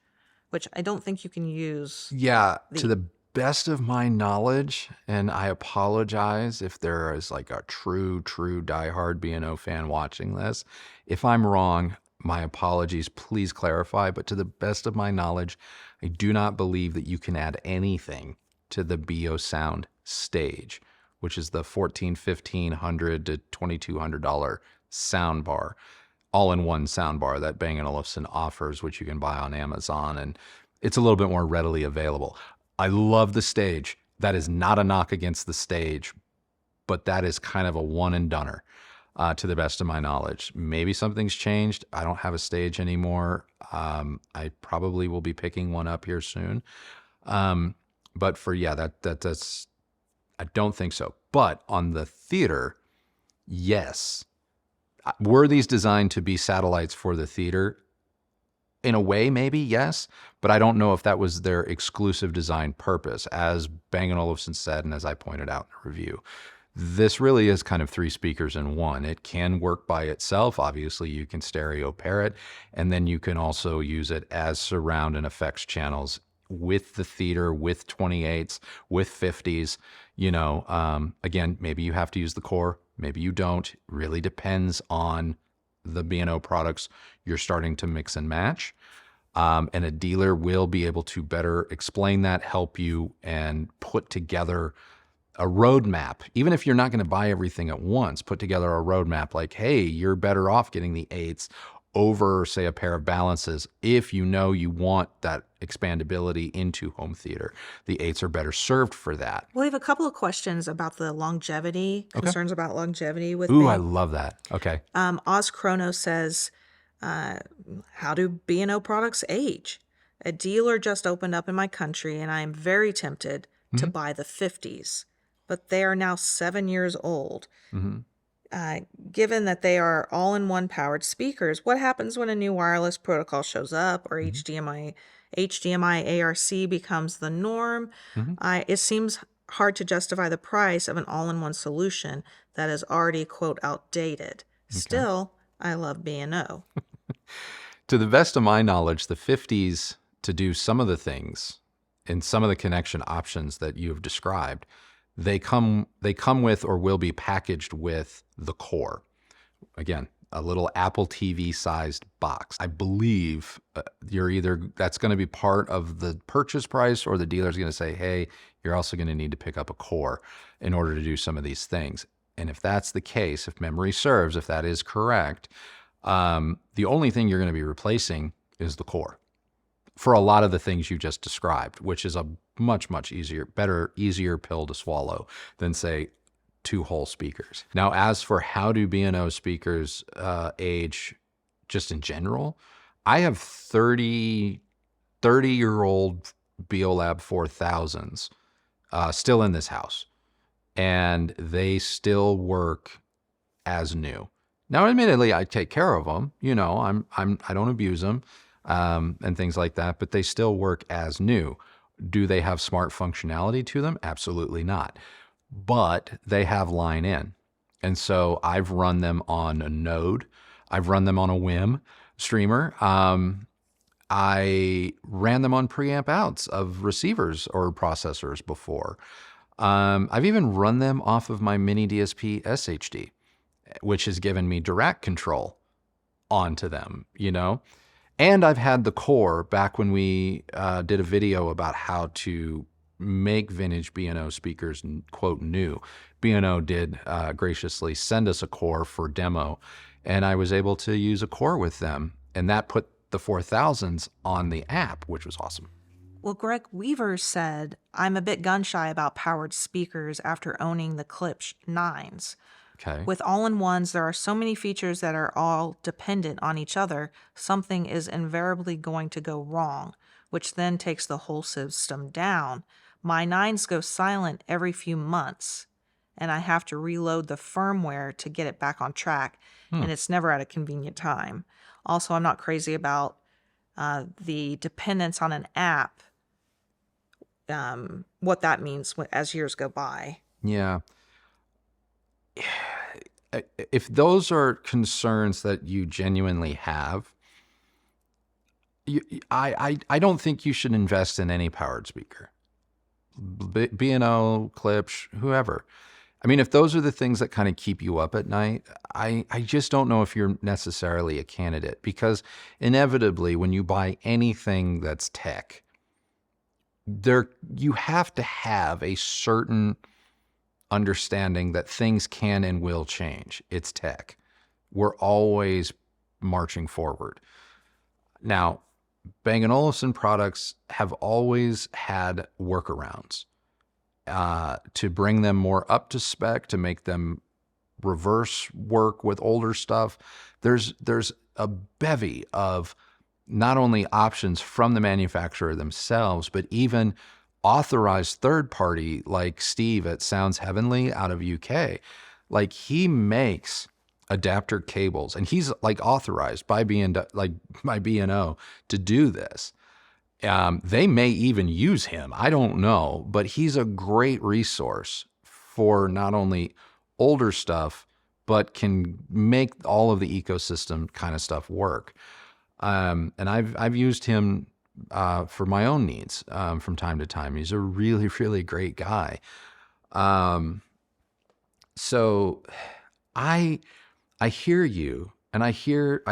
Speaker 1: which I don't think you can use.
Speaker 2: Yeah, to the best of my knowledge, and I apologize if there is like a true diehard B&O fan watching this. If I'm wrong, my apologies, please clarify. But to the best of my knowledge, I do not believe that you can add anything to the BO Sound stage, which is the $1,400, $1,500 to $2,200 sound bar, all-in-one sound bar that Bang & Olufsen offers, which you can buy on Amazon, and it's a little bit more readily available. I love the stage. That is not a knock against the stage, but that is kind of a one and doneer, to the best of my knowledge. Maybe something's changed. I don't have a stage anymore. I probably will be picking one up here soon. But for, that's, I don't think so. But on the theater, yes. Were these designed to be satellites for the theater? In a way, maybe, yes, but I don't know if that was their exclusive design purpose. As Bang & Olufsen said, and as I pointed out in the review, this really is kind of 3 speakers in one. It can work by itself. Obviously, you can stereo pair it, and then you can also use it as surround and effects channels with the theater, with 28s, with 50s. Again, maybe you have to use the core, maybe you don't. It really depends on the B&O products you're starting to mix and match. And a dealer will be able to better explain that, help you, and put together a roadmap. Even if you're not going to buy everything at once, put together a roadmap like, hey, you're better off getting the 8s over, say, a pair of balances if you know you want that expandability into home theater. The 8s are better served for that.
Speaker 1: We have a couple of questions about the longevity, concerns about longevity with
Speaker 2: Ooh,
Speaker 1: Bang.
Speaker 2: I love that. Okay.
Speaker 1: Oz Chrono says, how do B&O products age? A dealer just opened up in my country, and I am very tempted to buy the 50s, but they are now 7 years old. Given that they are all-in-one powered speakers, what happens when a new wireless protocol shows up or HDMI ARC becomes the norm? It seems hard to justify the price of an all-in-one solution that is already, quote, outdated. Still, I love B&O.
Speaker 2: To the best of my knowledge, the 50s, to do some of the things and some of the connection options that you have described, they come with or will be packaged with the core. Again, a little Apple TV sized box. I believe that's going to be part of the purchase price, or the dealer's going to say, hey, you're also going to need to pick up a core in order to do some of these things. And if that's the case, if memory serves, if that is correct, the only thing you're going to be replacing is the core for a lot of the things you just described, which is a much easier pill to swallow than, say, 2 whole speakers. Now, as for how do B&O speakers age just in general, I have 30-year-old BEOLAB 4000s still in this house, and they still work as new. Now, admittedly, I take care of them. I don't abuse them and things like that, but they still work as new. Do they have smart functionality to them? Absolutely not. But they have line in. And so I've run them on a Node. I've run them on a WIM streamer. I ran them on preamp outs of receivers or processors before. I've even run them off of my mini DSP SHD, which has given me direct control onto them, And I've had the core back when we did a video about how to make vintage B&O speakers, quote, new. B&O did graciously send us a core for demo, and I was able to use a core with them, and that put the 4000s on the app, which was awesome.
Speaker 1: Well, Greg Weaver said, I'm a bit gun-shy about powered speakers after owning the Klipsch 9s.
Speaker 2: Okay.
Speaker 1: With all-in-ones, there are so many features that are all dependent on each other, something is invariably going to go wrong, which then takes the whole system down. My 9s go silent every few months, and I have to reload the firmware to get it back on track, and it's never at a convenient time. Also, I'm not crazy about the dependence on an app, what that means as years go by.
Speaker 2: Yeah. If those are concerns that you genuinely have, I don't think you should invest in any powered speaker. B&O, Klipsch, whoever. I mean, if those are the things that kind of keep you up at night, I just don't know if you're necessarily a candidate, because inevitably when you buy anything that's tech, you have to have a certain understanding that things can and will change. It's tech. We're always marching forward. Now, Bang & Olufsen products have always had workarounds to bring them more up to spec, to make them reverse work with older stuff. There's a bevy of not only options from the manufacturer themselves, but even authorized third party like Steve at Sounds Heavenly out of UK. Like, he makes adapter cables, and he's like authorized by B&O to do this. They may even use him. I don't know, but he's a great resource for not only older stuff, but can make all of the ecosystem kind of stuff work. And I've used him for my own needs from time to time. He's a really, really great guy. So I hear you, and I hear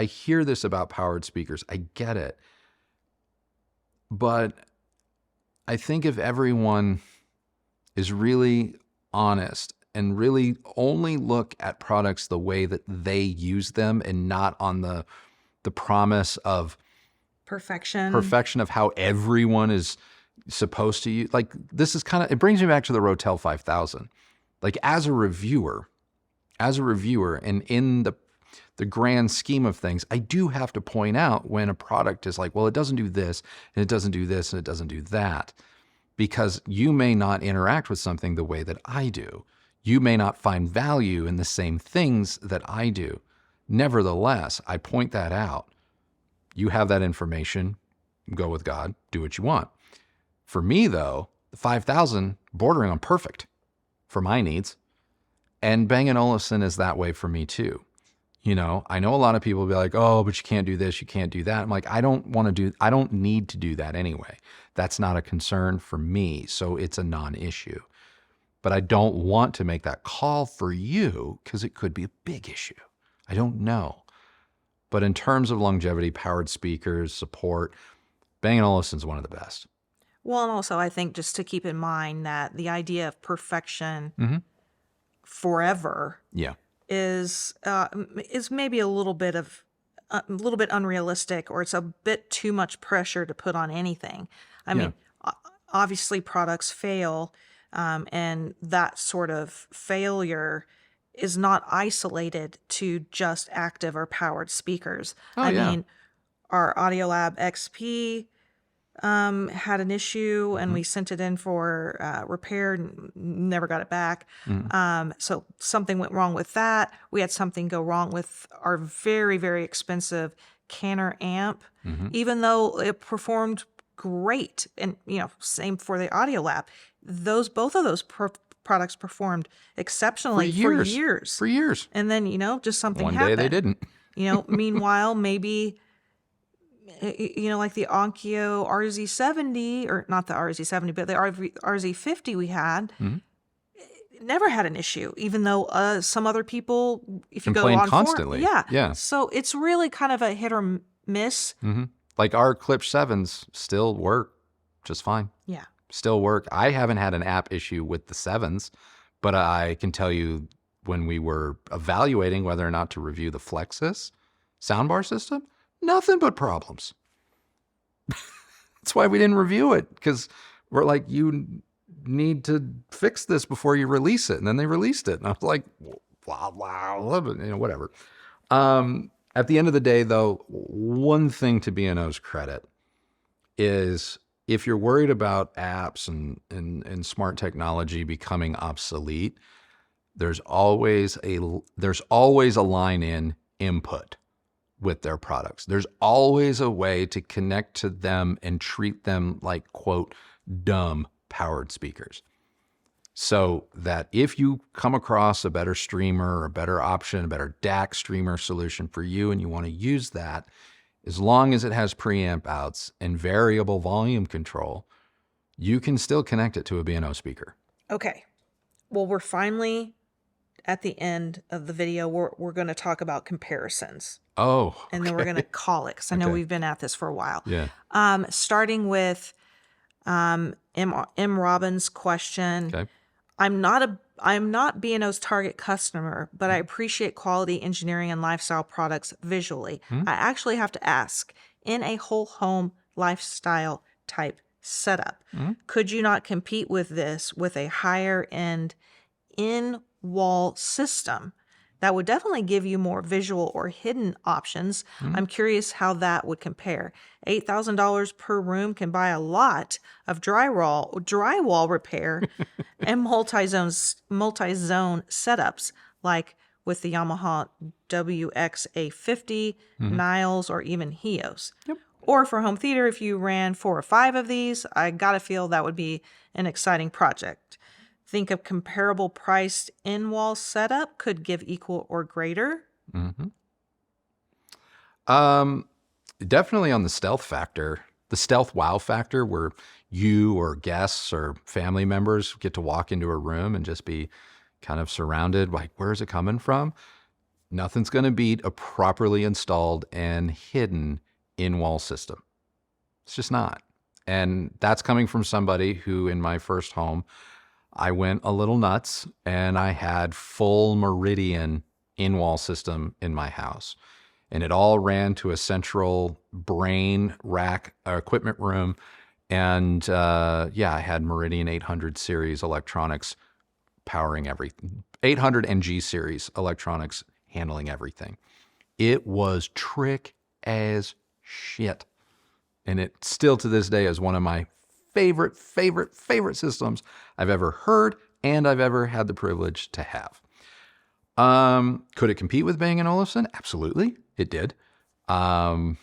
Speaker 2: this about powered speakers. I get it. But I think if everyone is really honest and really only look at products the way that they use them, and not on the promise of perfection of how everyone is supposed to use. Like, this is kind of, it brings me back to the Rotel 5000. Like, as a reviewer, and in the grand scheme of things, I do have to point out when a product is like, well, it doesn't do this, and it doesn't do this, and it doesn't do that, because you may not interact with something the way that I do. You may not find value in the same things that I do. Nevertheless, I point that out. You have that information. Go with God. Do what you want. For me, though, the 5000 bordering on perfect for my needs. And Bang & Olufsen is that way for me too. You know, I know a lot of people will be like, oh, but you can't do this, you can't do that. I'm like, I don't need to do that anyway. That's not a concern for me, so it's a non-issue. But I don't want to make that call for you, because it could be a big issue. I don't know. But in terms of longevity, powered speakers, support, Bang & Olufsen's one of the best.
Speaker 1: Well, and also I think just to keep in mind that the idea of perfection forever is maybe a little bit unrealistic, or it's a bit too much pressure to put on anything. I mean, obviously products fail, and that sort of failure is not isolated to just active or powered speakers. I mean, our Audiolab XP had an issue, and we sent it in for repair and never got it back. So something went wrong with that. We had something go wrong with our very, very expensive Canner amp, even though it performed great. And, same for the Audiolab. Both of those products performed exceptionally for years. And then, just something happened.
Speaker 2: One day they didn't.
Speaker 1: Meanwhile, maybe, like the Onkyo RZ70, or not the RZ70, but the RZ50 we had, never had an issue, even though some other people, if you
Speaker 2: complain
Speaker 1: go on
Speaker 2: constantly.
Speaker 1: Yeah. So it's really kind of a hit or miss.
Speaker 2: Like our Klipsch 7s still work just fine.
Speaker 1: Yeah.
Speaker 2: Still work. I haven't had an app issue with the 7s, but I can tell you when we were evaluating whether or not to review the Flexus soundbar system, nothing but problems. That's why we didn't review it, because we're like, you need to fix this before you release it. And then they released it. And I was like, blah, blah, blah, whatever. At the end of the day, though, one thing to B&O's credit is, if you're worried about apps and smart technology becoming obsolete, there's always a line in input with their products. There's always a way to connect to them and treat them like, quote, dumb powered speakers. So that if you come across a better streamer, or a better option, a better DAC streamer solution for you, and you want to use that, as long as it has preamp outs and variable volume control, you can still connect it to a B&O speaker.
Speaker 1: Okay. Well, we're finally at the end of the video. We're going to talk about comparisons.
Speaker 2: Oh, okay.
Speaker 1: And then we're going to call it, because I know
Speaker 2: Okay.
Speaker 1: we've been at this for a while.
Speaker 2: Yeah.
Speaker 1: Starting with M. Robbins' question.
Speaker 2: Okay.
Speaker 1: I'm not B&O's target customer, but I appreciate quality engineering and lifestyle products visually. I actually have to ask, in a whole home lifestyle type setup, could you not compete with this with a higher end in-wall system that would definitely give you more visual or hidden options? I'm curious how that would compare. $8,000 per room can buy a lot of drywall repair and multi-zone setups, like with the Yamaha WX-A50, Niles, or even Hios.
Speaker 2: Yep.
Speaker 1: Or for home theater, if you ran 4 or 5 of these, I gotta feel that would be an exciting project. Think of comparable priced in-wall setup could give equal or greater.
Speaker 2: Definitely on the stealth factor, the stealth wow factor, where you or guests or family members get to walk into a room and just be kind of surrounded, like, where's it coming from? Nothing's going to beat a properly installed and hidden in-wall system. It's just not. And that's coming from somebody who, in my first home, I went a little nuts and I had full Meridian in-wall system in my house. And it all ran to a central brain rack equipment room. And I had Meridian 800 series electronics powering everything. 800 and G series electronics handling everything. It was trick as shit. And it still to this day is one of my favorite systems I've ever heard and I've ever had the privilege to have. Could it compete with Bang & Olufsen? Absolutely, it did. Was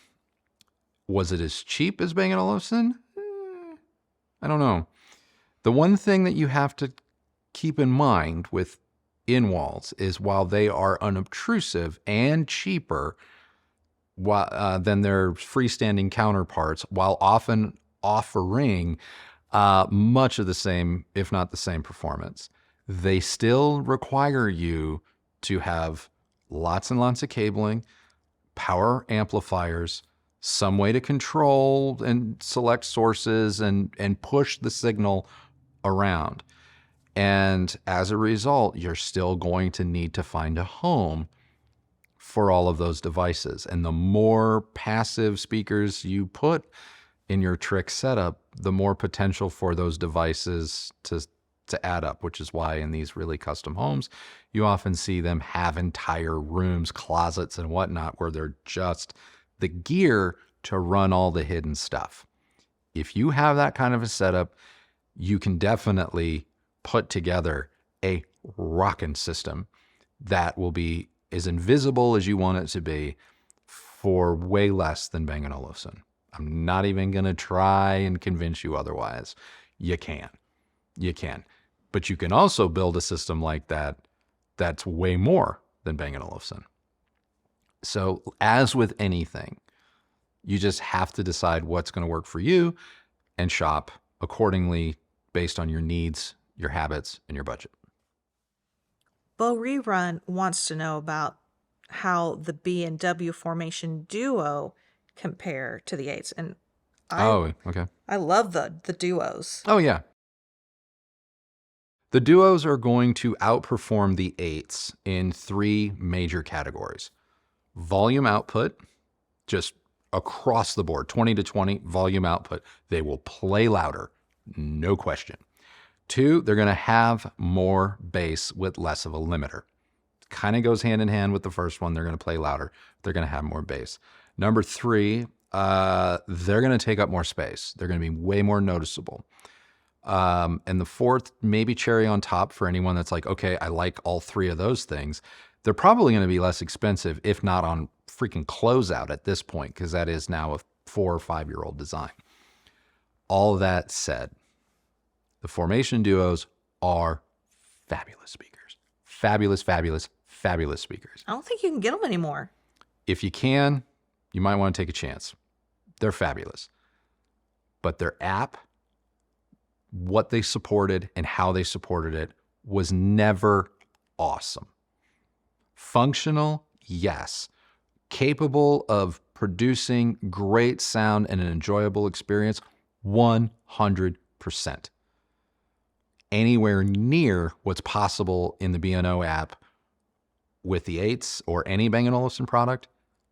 Speaker 2: it as cheap as Bang & Olufsen? I don't know. The one thing that you have to keep in mind with in-walls is, while they are unobtrusive and cheaper than their freestanding counterparts, while often offering much of the same, if not the same performance, they still require you to have lots and lots of cabling, power amplifiers, some way to control and select sources and push the signal around. And as a result, you're still going to need to find a home for all of those devices. And the more passive speakers you put in your trick setup, the more potential for those devices to add up, which is why in these really custom homes, you often see them have entire rooms, closets, and whatnot, where they're just the gear to run all the hidden stuff. If you have that kind of a setup, you can definitely put together a rockin' system that will be as invisible as you want it to be for way less than Bang & Olufsen. I'm not even going to try and convince you otherwise. You can. But you can also build a system like that that's way more than Bang & Olufsen. So as with anything, you just have to decide what's going to work for you and shop accordingly based on your needs, your habits, and your budget.
Speaker 1: Bo Rerun wants to know about how the B and W formation duo compare to the 8s. And
Speaker 2: okay.
Speaker 1: I love the duos.
Speaker 2: Oh, yeah. The duos are going to outperform the 8s in 3 major categories. Volume output, just across the board, 20 to 20 volume output. They will play louder, no question. 2, they're going to have more bass with less of a limiter. Kind of goes hand in hand with the first one. They're going to play louder. They're going to have more bass. Number 3, they're going to take up more space. They're going to be way more noticeable. And the 4th, maybe cherry on top for anyone that's like, okay, I like all 3 of those things. They're probably going to be less expensive, if not on freaking closeout at this point, because that is now a 4 or 5-year-old design. All that said, the formation duos are fabulous speakers. Fabulous speakers.
Speaker 1: I don't think you can get them anymore.
Speaker 2: If you can, you might want to take a chance. They're fabulous. But their app, what they supported and how they supported it was never awesome. Functional, yes. Capable of producing great sound and an enjoyable experience, 100%. Anywhere near what's possible in the B&O app with the 8s or any Bang & Olufsen product,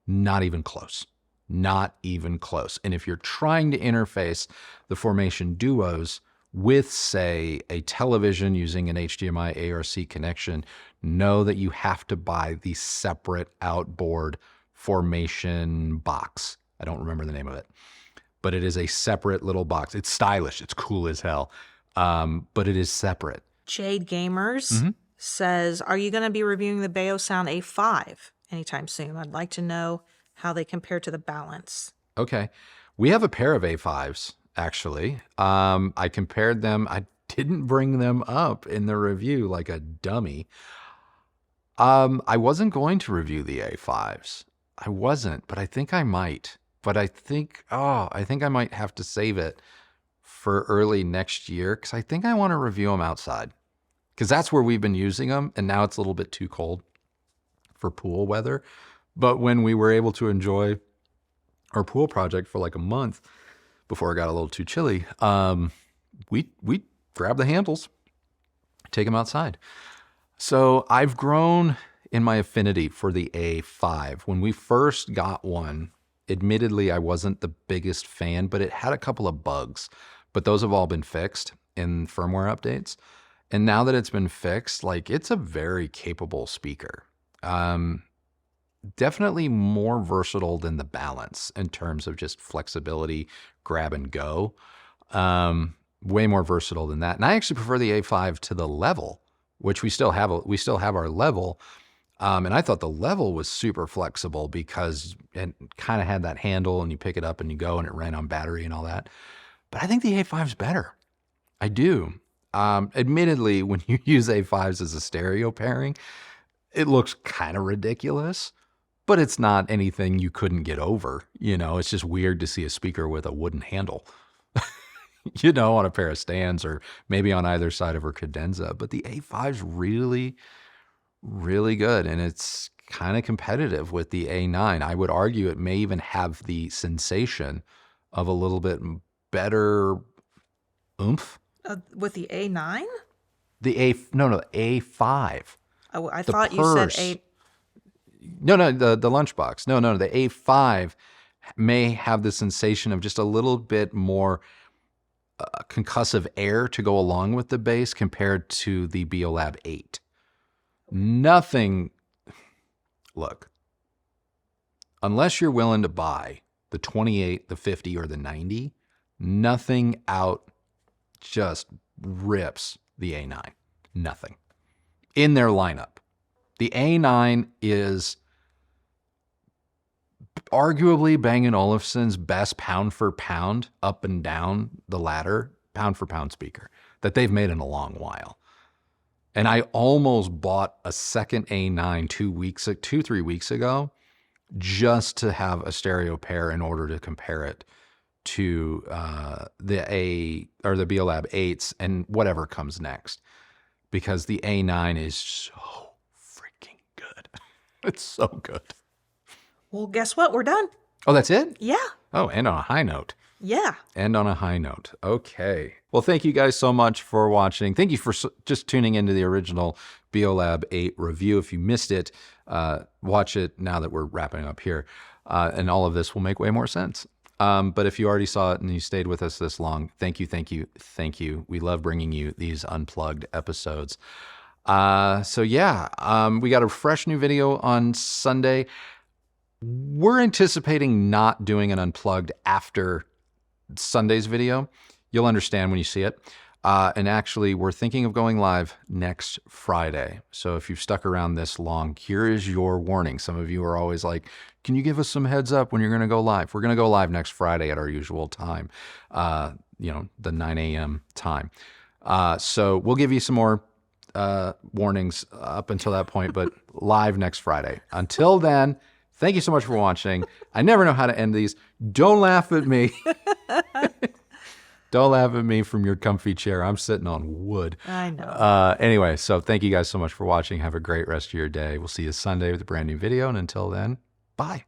Speaker 2: not even close. Not even close. And if you're trying to interface the Formation Duos with, say, a television using an HDMI ARC connection, know that you have to buy the separate outboard Formation box. I don't remember the name of it, but it is a separate little box. It's stylish. It's cool as hell. But it is separate.
Speaker 1: Jade Gamers says, are you going to be reviewing the Beosound A5 anytime soon? I'd like to know how they compare to the Balance.
Speaker 2: Okay. We have a pair of A5s, actually. I compared them. I didn't bring them up in the review like a dummy. I wasn't going to review the A5s. I wasn't, but I think I might. But I think I might have to save it for early next year because I think I want to review them outside because that's where we've been using them. And now it's a little bit too cold for pool weather. But when we were able to enjoy our pool project for like a month before it got a little too chilly, we grab the handles, take them outside. So I've grown in my affinity for the A5. When we first got one, admittedly, I wasn't the biggest fan, but it had a couple of bugs. But those have all been fixed in firmware updates. And now that it's been fixed, like it's a very capable speaker. Definitely more versatile than the Balance in terms of just flexibility, grab and go. Way more versatile than that. And I actually prefer the A5 to the Level, which we still have our Level. And I thought the Level was super flexible because it kind of had that handle and you pick it up and you go and it ran on battery and all that. But I think the A5 is better. I do. Admittedly, when you use A5s as a stereo pairing, it looks kind of ridiculous, but it's not anything you couldn't get over. You know, it's just weird to see a speaker with a wooden handle, you know, on a pair of stands or maybe on either side of her cadenza. But the A5's really, really good. And it's kind of competitive with the A9. I would argue it may even have the sensation of a little bit better oomph.
Speaker 1: With the A9?
Speaker 2: The A5.
Speaker 1: Oh, I thought you said A.
Speaker 2: No, the lunchbox. No, the A5 may have the sensation of just a little bit more concussive air to go along with the bass compared to the BEOLAB 8. Nothing. Look, unless you're willing to buy the 28, the 50, or the 90, nothing out just rips the A9. Nothing. In their lineup. The A9 is arguably Bang & Olufsen's best pound for pound, up and down the ladder, pound for pound speaker that they've made in a long while. And I almost bought a second A9 3 weeks ago just to have a stereo pair in order to compare it to the BEOLAB 8s and whatever comes next. Because the A9 is so freaking good. It's so good.
Speaker 1: Well, guess what? We're done.
Speaker 2: Oh, that's it?
Speaker 1: Yeah.
Speaker 2: Oh, and on a high note.
Speaker 1: Yeah.
Speaker 2: End on a high note. Okay. Well, thank you guys so much for watching. Thank you for just tuning into the original BEOLAB 8 review. If you missed it, watch it now that we're wrapping up here. And all of this will make way more sense. But if you already saw it and you stayed with us this long, thank you. We love bringing you these unplugged episodes. So yeah, we got a fresh new video on Sunday. We're anticipating not doing an unplugged after Sunday's video. You'll understand when you see it. And actually, we're thinking of going live next Friday. So if you've stuck around this long, here is your warning. Some of you are always like, can you give us some heads up when you're going to go live? We're going to go live next Friday at our usual time, the 9 a.m. time. So we'll give you some more warnings up until that point, but live next Friday. Until then, thank you so much for watching. I never know how to end these. Don't laugh at me. Don't laugh at me from your comfy chair. I'm sitting on wood.
Speaker 1: I know.
Speaker 2: Anyway, so thank you guys so much for watching. Have a great rest of your day. We'll see you Sunday with a brand new video. And until then, bye.